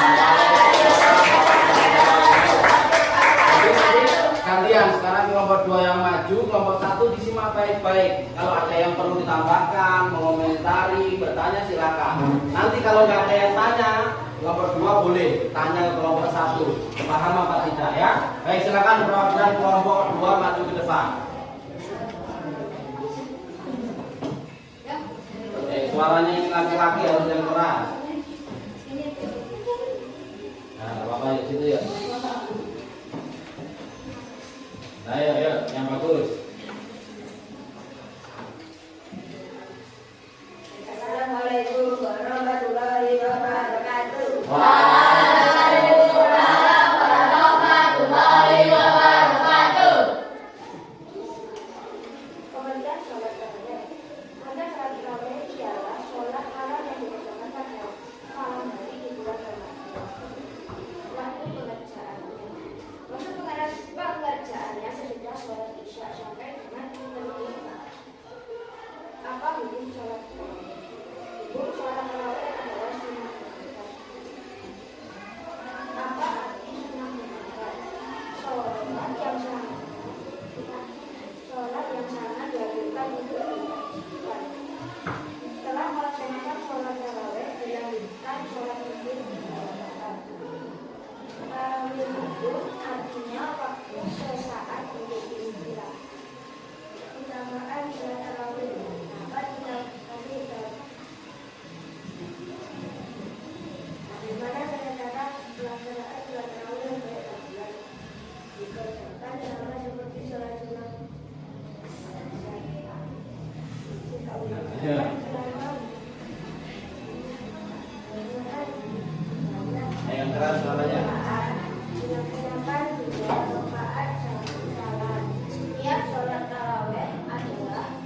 Gantian, sekarang kelompok 2 yang maju, kelompok 1 disimak baik-baik. Kalau ada yang perlu ditambahkan, mengomentari, bertanya silakan. Nanti kalau nggak ada yang tanya, kelompok 2 boleh tanya ke kelompok 1. Paham apa tidak ya? Baik, silakan perwakilan kelompok 2 maju ke depan. Suaranya yang laki-laki harus yang keras. Nah, apa-apa ya situ ya. Ayo, yang bagus. Assalamualaikum warahmatullahi wabarakatuh. Waalaikumsalam warahmatullahi wabarakatuh. Pengertian sholat tarawih. Ada sholat tarawih ialah sholat malam yang dikerjakan pada malam hari di bulan Ramadan. Waktu pengerjaannya sesudah sholat isya sampai dengan maghrib. Apa hukum sholat tarawih? Hukum sholat tarawih adalah sunnah. Keras suaranya. Dilaksanakan 2 rakaat salam. Setiap sholat tarawih adalah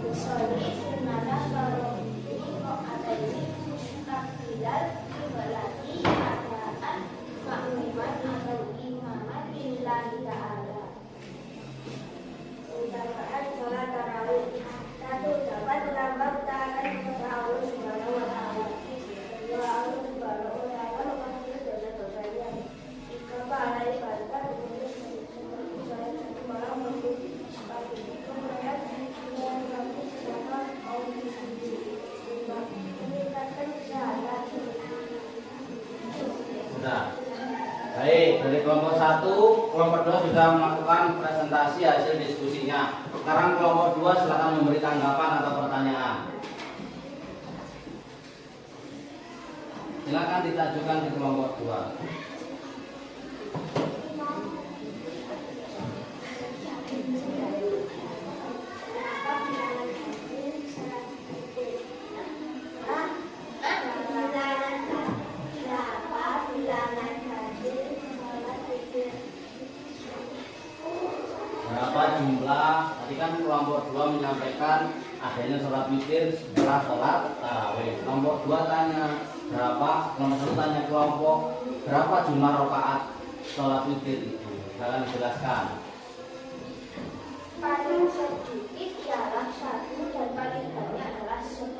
musolli sunnah tarawih rakaataini mustakbilal kiblati adaan makmuman atau imaman lillahi ta'ala. Ucapan sholat tarawih. 1. Dapat melambangkan kepada Allah Subhanahu wa Ta'ala. 2. Allah Subhanahu wa Ta'ala mengampuni dosa-dosanya. 3. Pahala ibadah seperti sholat 1 malam waktu pagi. Kemudian mengurangi sesama kaum muslimin. 5. Meningkatkan kesehatan. Sudah. Baik, dari kelompok 1, kelompok 2 sudah melakukan presentasi hasil diskusinya. Sekarang kelompok 2 silakan memberi tanggapan atau pertanyaan. Silakan ditajukan di kelompok 2. Berapa jumlah? Tadi kan kelompok 2 menyampaikan adanya sholat witir setelah sholat tarawih. Kelompok 2 tanya berapa? Kelompok 1 tanya kelompok berapa jumlah rakaat sholat witir itu? Silakan dijelaskan. Paling sedikit ialah 1 dan paling banyak adalah 10.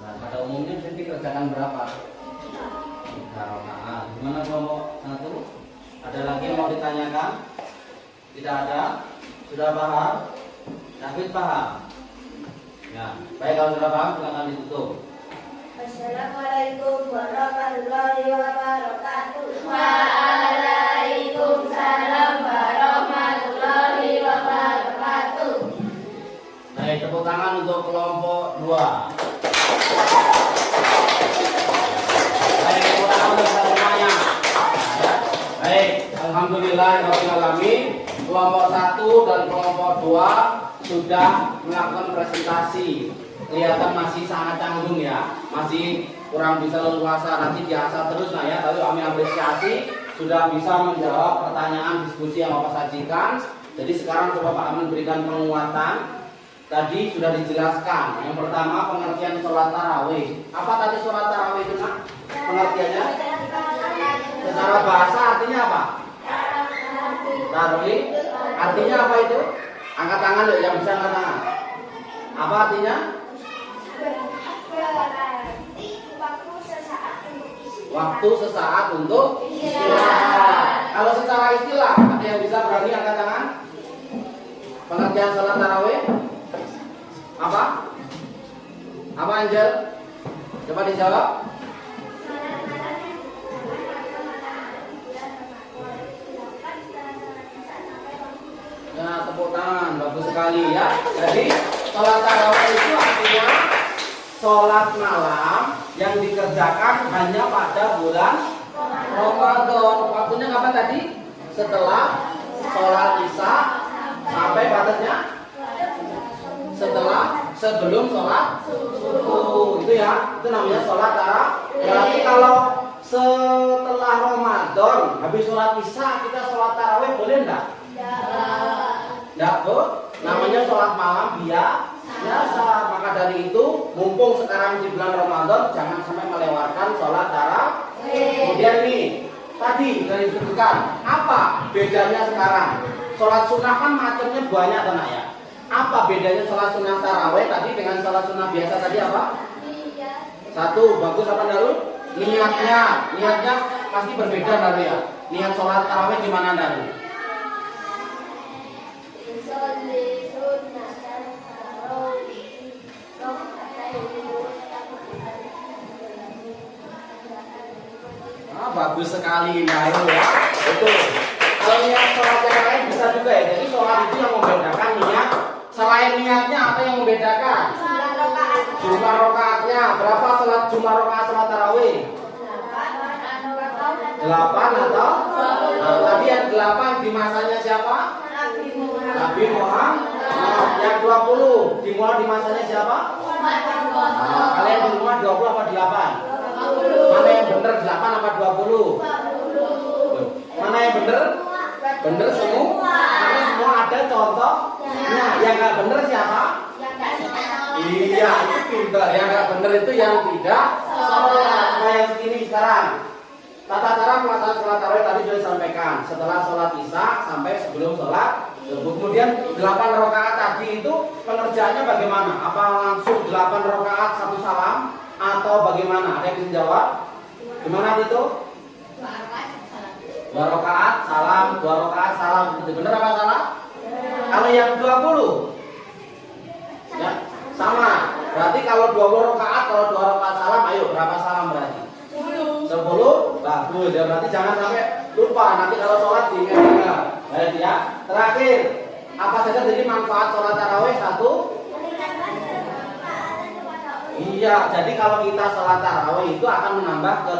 Nah, pada umumnya bisa dikerjakan berapa? 3 rakaat. Gimana kelompok 1? Ada lagi yang mau ditanyakan? Tidak ada? Sudah paham? David paham? Ya, baik, kalau sudah paham silakan ditutup. Assalamualaikum warahmatullahi wabarakatuh. Waalaikumsalam warahmatullahi wabarakatuh. Baik, tepuk tangan untuk kelompok 2. Baik, tepuk tangan untuk semuanya. Baik, alhamdulillahirabbil alamin. Kelompok 1 dan kelompok 2 sudah melakukan presentasi. Kelihatan masih sangat canggung ya, masih kurang bisa leluasa, nanti diasah terus nah ya. Tapi kami apresiasi sudah bisa menjawab pertanyaan diskusi yang Bapak sajikan. Jadi sekarang coba Pak Amin berikan penguatan. Tadi sudah dijelaskan. Yang pertama pengertian sholat tarawih. Apa tadi sholat tarawih itu nak? Pengertiannya? Secara bahasa artinya apa? Tarawih. Artinya apa itu? Angkat tangan loh, yang bisa angkat tangan. Apa artinya? Waktu sesaat untuk istirahat. Kalau secara istilah, ada yang bisa berani angkat tangan? Pengertian sholat tarawih? Apa? Apa Angel? Coba dijawab. Ya, tepuk tangan, bagus sekali ya. Jadi sholat tarawih itu artinya sholat malam yang dikerjakan hanya pada bulan Ramadan. Waktunya kapan tadi? Setelah sholat isya sampai batasnya sebelum sholat subuh. Itu ya, itu namanya sholat tarawih. Berarti kalau setelah Ramadan habis sholat isya kita sholat tarawih boleh enggak? Enggak, Bu. Namanya sholat malam biasa. Maka dari itu, mumpung sekarang di bulan Ramadan, jangan sampai melewatkan sholat tarawih. Kemudian nih, tadi sudah disebutkan apa bedanya sekarang? Sholat sunnah kan macamnya banyak, teman ya. Apa bedanya sholat sunnah tarawih tadi dengan sholat sunnah biasa tadi apa? Satu, bagus apa Darul? Niatnya pasti berbeda Darul ya. Niat sholat tarawih gimana Darul? Bagus sekali Darul ya. Betul. Kalau niat sholat yang lain bisa juga ya. Jadi sholat itu yang membedakan niat. Selain niatnya apa yang membedakan? Jumlah rakaatnya. Berapa sholat jumlah rakaat sholat tarawih? 8 atau? Nah, tadi yang 8 di masanya siapa? Nabi Muhammad. Yang 20 dimulai di masanya siapa? Kalian di rumah 20 apa 8? Mana yang benar 8 apa 20? Tata cara pelaksanaan sholat tarawih tadi sudah disampaikan. Setelah sholat isya sampai sebelum sholat subuh. Kemudian 8 rakaat tadi itu pengerjaannya bagaimana? Apa langsung 8 rakaat satu salam atau bagaimana? Ada yang bisa jawab? Gimana itu? 2 rakaat salam, 2 rakaat salam. Benar apa salah? Kalau yang 20 ya, sama. Berarti kalau 20 rakaat, kalau 2 rakaat salam, ayo berapa salam berarti? 10. Bagus ya, berarti jangan sampai lupa nanti kalau sholat diingat-ingat. Baik ya. Terakhir, apa saja jadi manfaat sholat tarawih? 1. Iya, jadi kalau kita sholat tarawih itu akan menambah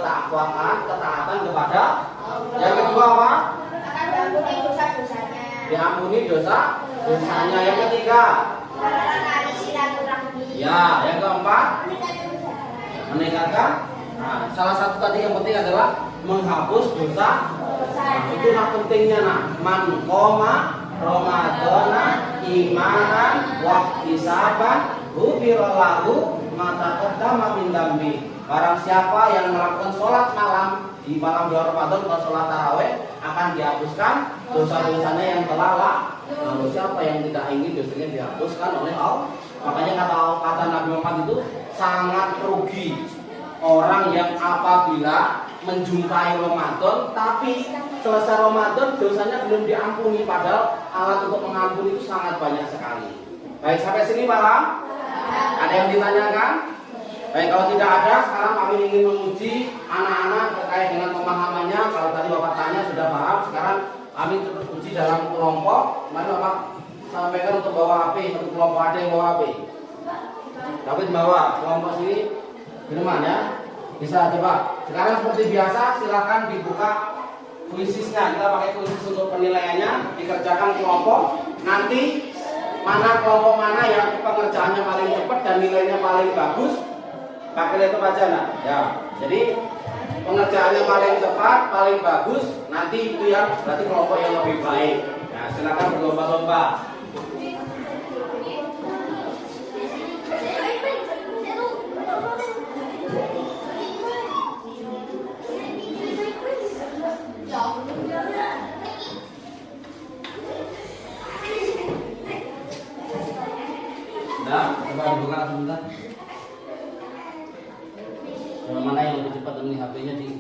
ketaatan kepada. Yang kedua apa? Diampuni dosa-dosanya. Diampuni dosanya. Yang ketiga? Mengenali silaturahmi. Ya, yang keempat? Meningkatkan. Nah, salah satu tadi yang penting adalah menghapus dosa. Nah, itulah pentingnya nah. Man qoma Ramadana imanan wa ihtisaban ghufira lahu ma taqaddama min dambi. Barang siapa yang melakukan sholat malam di malam bulan Ramadan atau sholat tarawih akan dihapuskan dosa-dosanya yang telah lalu. Siapa yang tidak ingin dosanya dihapuskan oleh Allah? Makanya kata Nabi Muhammad itu sangat rugi orang yang apabila menjumpai Ramadan tapi selesai Ramadan dosanya belum diampuni, padahal alat untuk mengampuni itu sangat banyak sekali. Baik, sampai sini paham? Ada yang ditanyakan? Baik, kalau tidak ada, sekarang kami ingin menguji anak-anak terkait dengan pemahamannya. Kalau tadi Bapak tanya sudah paham, sekarang kami terus uji dalam kelompok. Mari Bapak sampaikan untuk bawa HP, satu kelompok ada yang bawa HP. David bawa kelompok sini, Firman ya. Bisa coba. Sekarang seperti biasa, silakan dibuka kuisisnya. Kita pakai kuisis untuk penilaiannya, dikerjakan kelompok. Nanti mana kelompok mana yang pengerjaannya paling cepat dan nilainya paling bagus, pakai laptop aja nah. Ya. Jadi pengerjaannya paling cepat, paling bagus, nanti itu yang berarti kelompok yang lebih baik. Nah, silakan berlomba-lomba. Nah, coba dibuka sebentar. Yang mana yang lebih cepat ini HP-nya di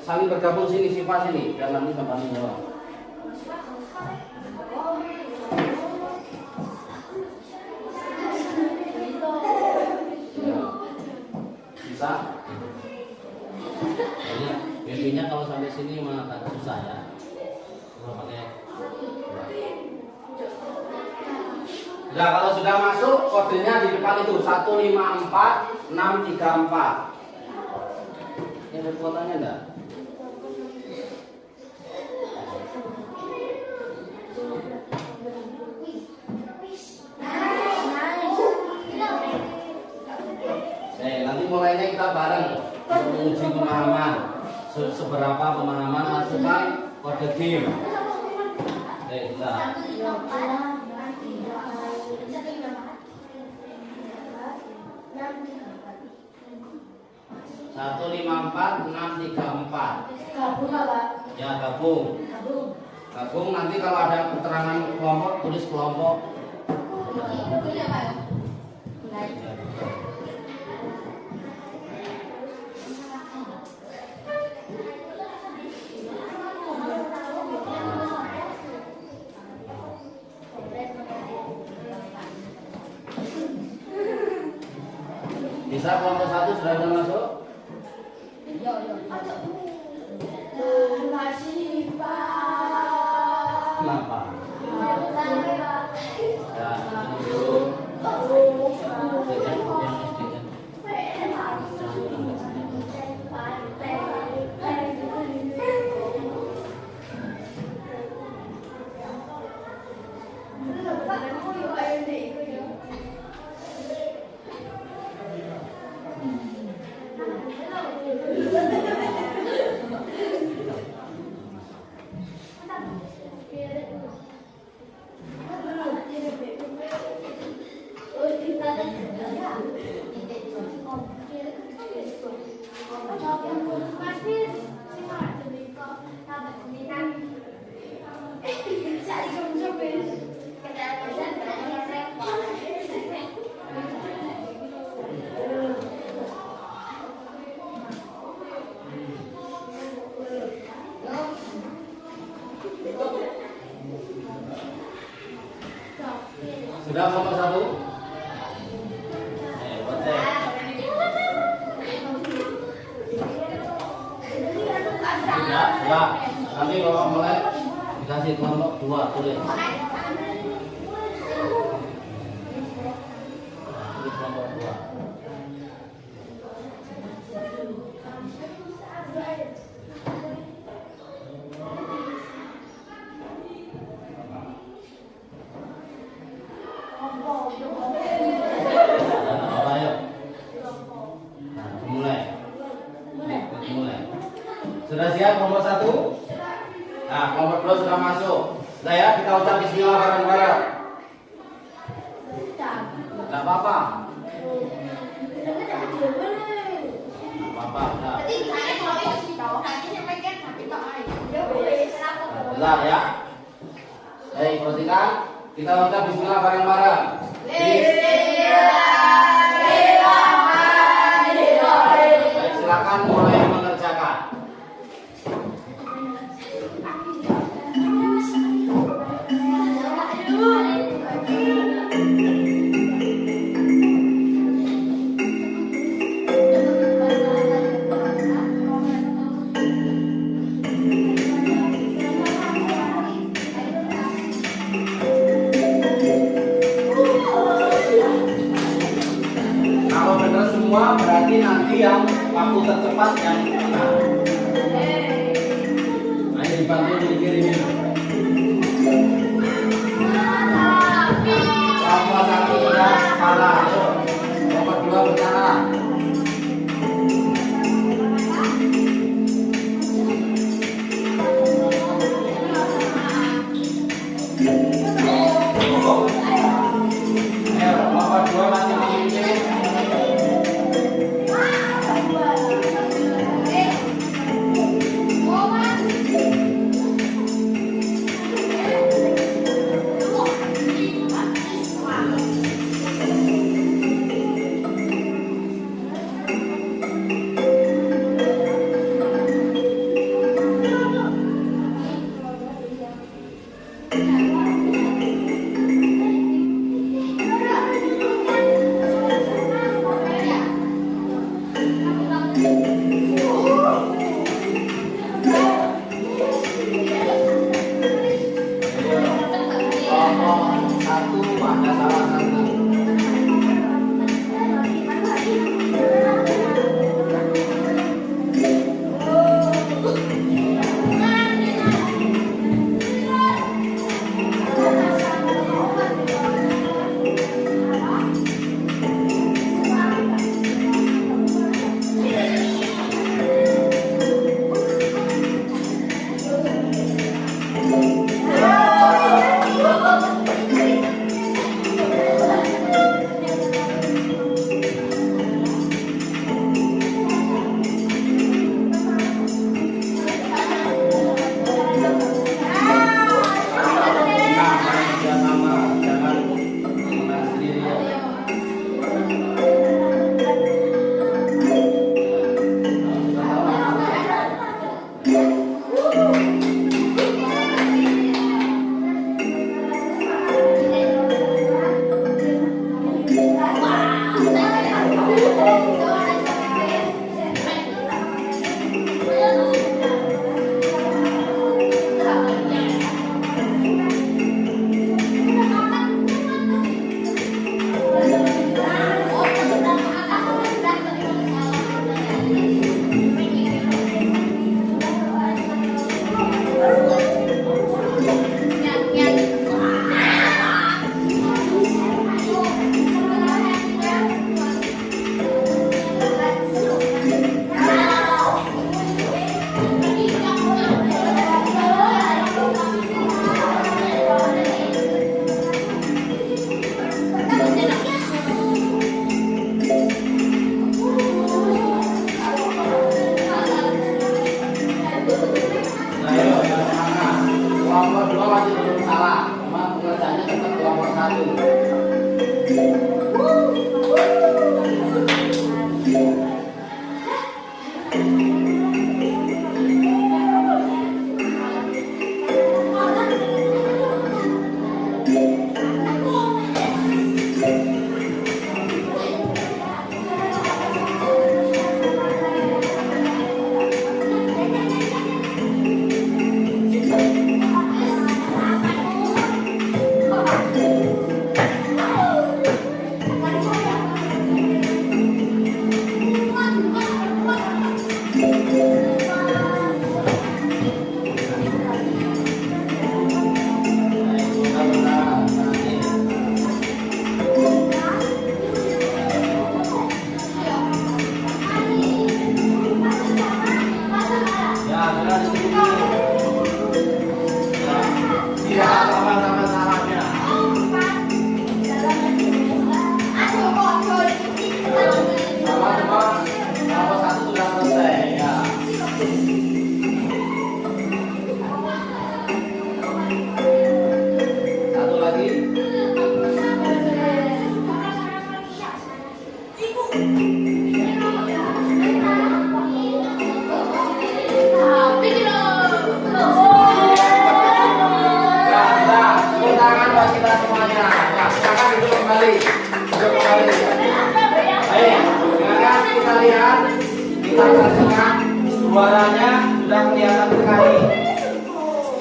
saling bergabung sini, Siva sini, dan nanti sampai jawab. Bisa? Jadi biasanya kalau sampai sini memang agak susah ya. Kalau pakai. Nah, kalau sudah masuk kodenya di depan itu 154634. Ini ada kuotanya enggak? Nanti mulainya kita bareng menguji pemahaman. Seberapa pemahaman masukkan kode game. Kita. 154634. Gabung apa? Ya, gabung. Gabung nanti kalau ada keterangan kelompok tulis kelompok. Ini apa ya? Bisa kelompok 1 sudah ada masuk? Kenapa? Ya, dulu. Sudah kelompok 1? Buat Sudah, sudah. Nanti bapak mulai dikasih kelompok 2 tulis. Tulis kelompok 2. Apa ya? Mulai. Sudah siap kelompok 1? Nah, kelompok 2 sudah masuk. Sudah ya, kita ucap bismillah bareng-bareng. Enggak apa-apa. Apa-apa, udah. Berarti misalnya kalau itu di bawah nanti sampai kan tapi tak ada. Ya boleh. Bentar ya. Baik, perhatikan. Kita ucap bismillah bareng-bareng. Baik, silakan mulai mengerjakan. kembali. Duduk kembali. Baik, sekarang kita lihat, kita saksikan suaranya sudah kelihatan sekali.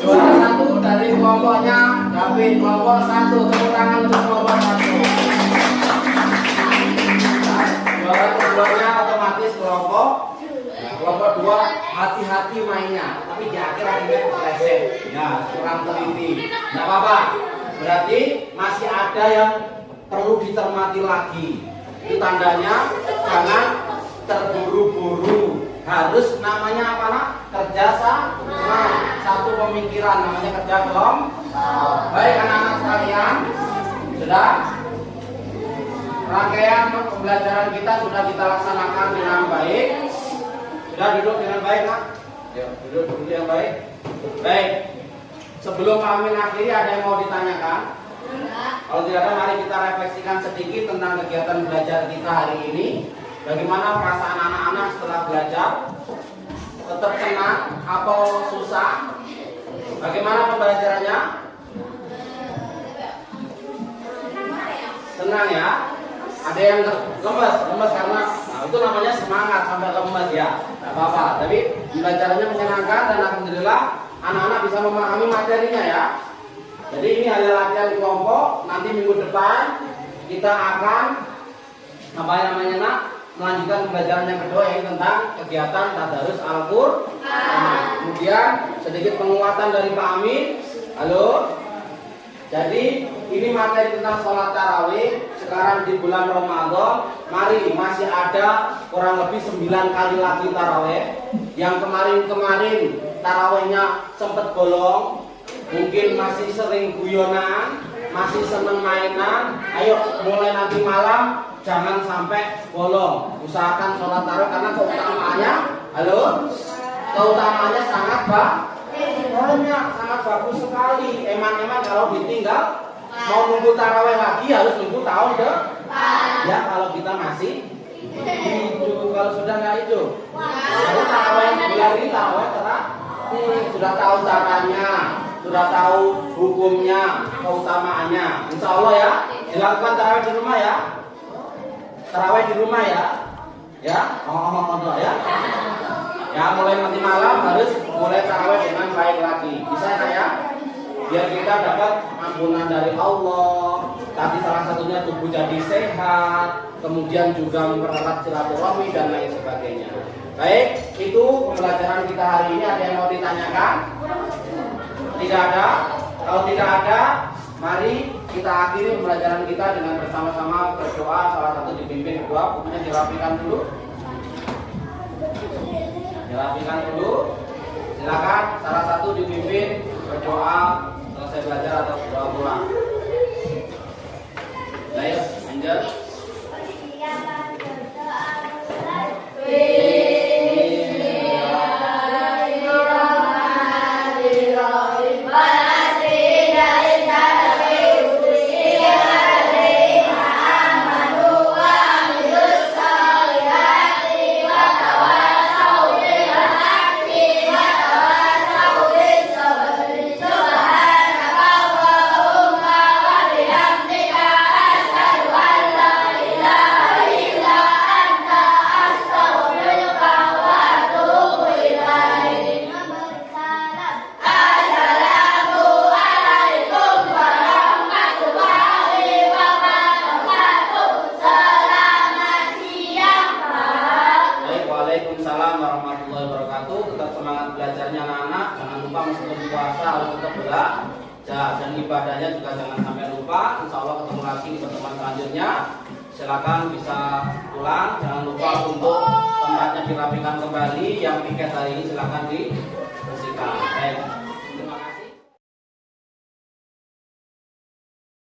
Juara satu dari kelompoknya David, kelompok satu, tepuk tangan untuk kelompok satu. Juara keduanya otomatis kelompok dua, hati-hati mainnya, tapi di akhir akhirnya kepleset, ya kurang teliti, nggak apa-apa. Berarti masih ada yang perlu dicermati lagi. Itu tandanya jangan terburu-buru. Harus namanya apa nak? Kerja sama, satu pemikiran, namanya kerja kelompok. Baik anak-anak sekalian, sudah rangkaian pembelajaran kita sudah kita laksanakan dengan baik. Sudah duduk dengan baik nak? Ya, duduk yang baik. Baik. Sebelum kami akhiri ada yang mau ditanyakan? Kalau tidak ada, mari kita refleksikan sedikit tentang kegiatan belajar kita hari ini. Bagaimana perasaan anak-anak setelah belajar? Tetap senang atau susah? Bagaimana pembelajarannya? Senang ya? Ada yang lemes karena itu namanya semangat sampai lemes ya. Tidak apa-apa. Tapi pembelajarannya menyenangkan dan alhamdulillah anak-anak bisa memahami materinya ya. Jadi ini hanya latihan kelompok. Nanti minggu depan kita akan melanjutkan pembelajaran yang kedua, yaitu tentang kegiatan tadarus Al-Qur'an. Kemudian sedikit penguatan dari Pak Amin. Halo. Jadi ini materi tentang sholat tarawih. Sekarang di bulan Ramadan, mari masih ada kurang lebih 9 kali lagi tarawih. Yang kemarin tarawihnya sempat bolong, mungkin masih sering guyonan, masih seneng mainan. Ayo mulai nanti malam jangan sampai bolong. Usahakan sholat tarawih karena keutamaannya, keutamaannya sangat banyak, sangat bagus sekali. Eman-eman kalau ditinggal mau nunggu tarawih lagi harus nunggu tahun depan. Ya kalau kita masih hidup, kalau sudah nggak hidup, kalau tarawih bulan ini tarawih sudah tahu caranya, sudah tahu hukumnya, keutamaannya. Insya Allah ya, dilakukan tarawih di rumah ya. Tarawih di rumah ya. Ya, ya. Ya mulai nanti malam harus mulai tarawih dengan baik lagi. Bisa ya? Biar kita dapat ampunan dari Allah. Tadi salah satunya tubuh jadi sehat, kemudian juga mempererat silaturahmi dan lain sebagainya. Baik, itu pembelajaran kita hari ini. Ada yang mau ditanyakan? Tidak ada? Kalau tidak ada, mari kita akhiri pembelajaran kita dengan bersama-sama berdoa. Salah satu dipimpin berdoa, pokoknya dirapikan dulu. Dirapikan dulu. Silakan salah satu dipimpin berdoa selesai belajar atau berdoa pulang. Baik, Angel. Dan ibadahnya juga jangan sampai lupa. Insya Allah ketemu lagi di pertemuan selanjutnya. Silakan bisa pulang. Jangan lupa untuk tempatnya dirapikan kembali. Yang piket hari ini silakan dibersihkan. Baik.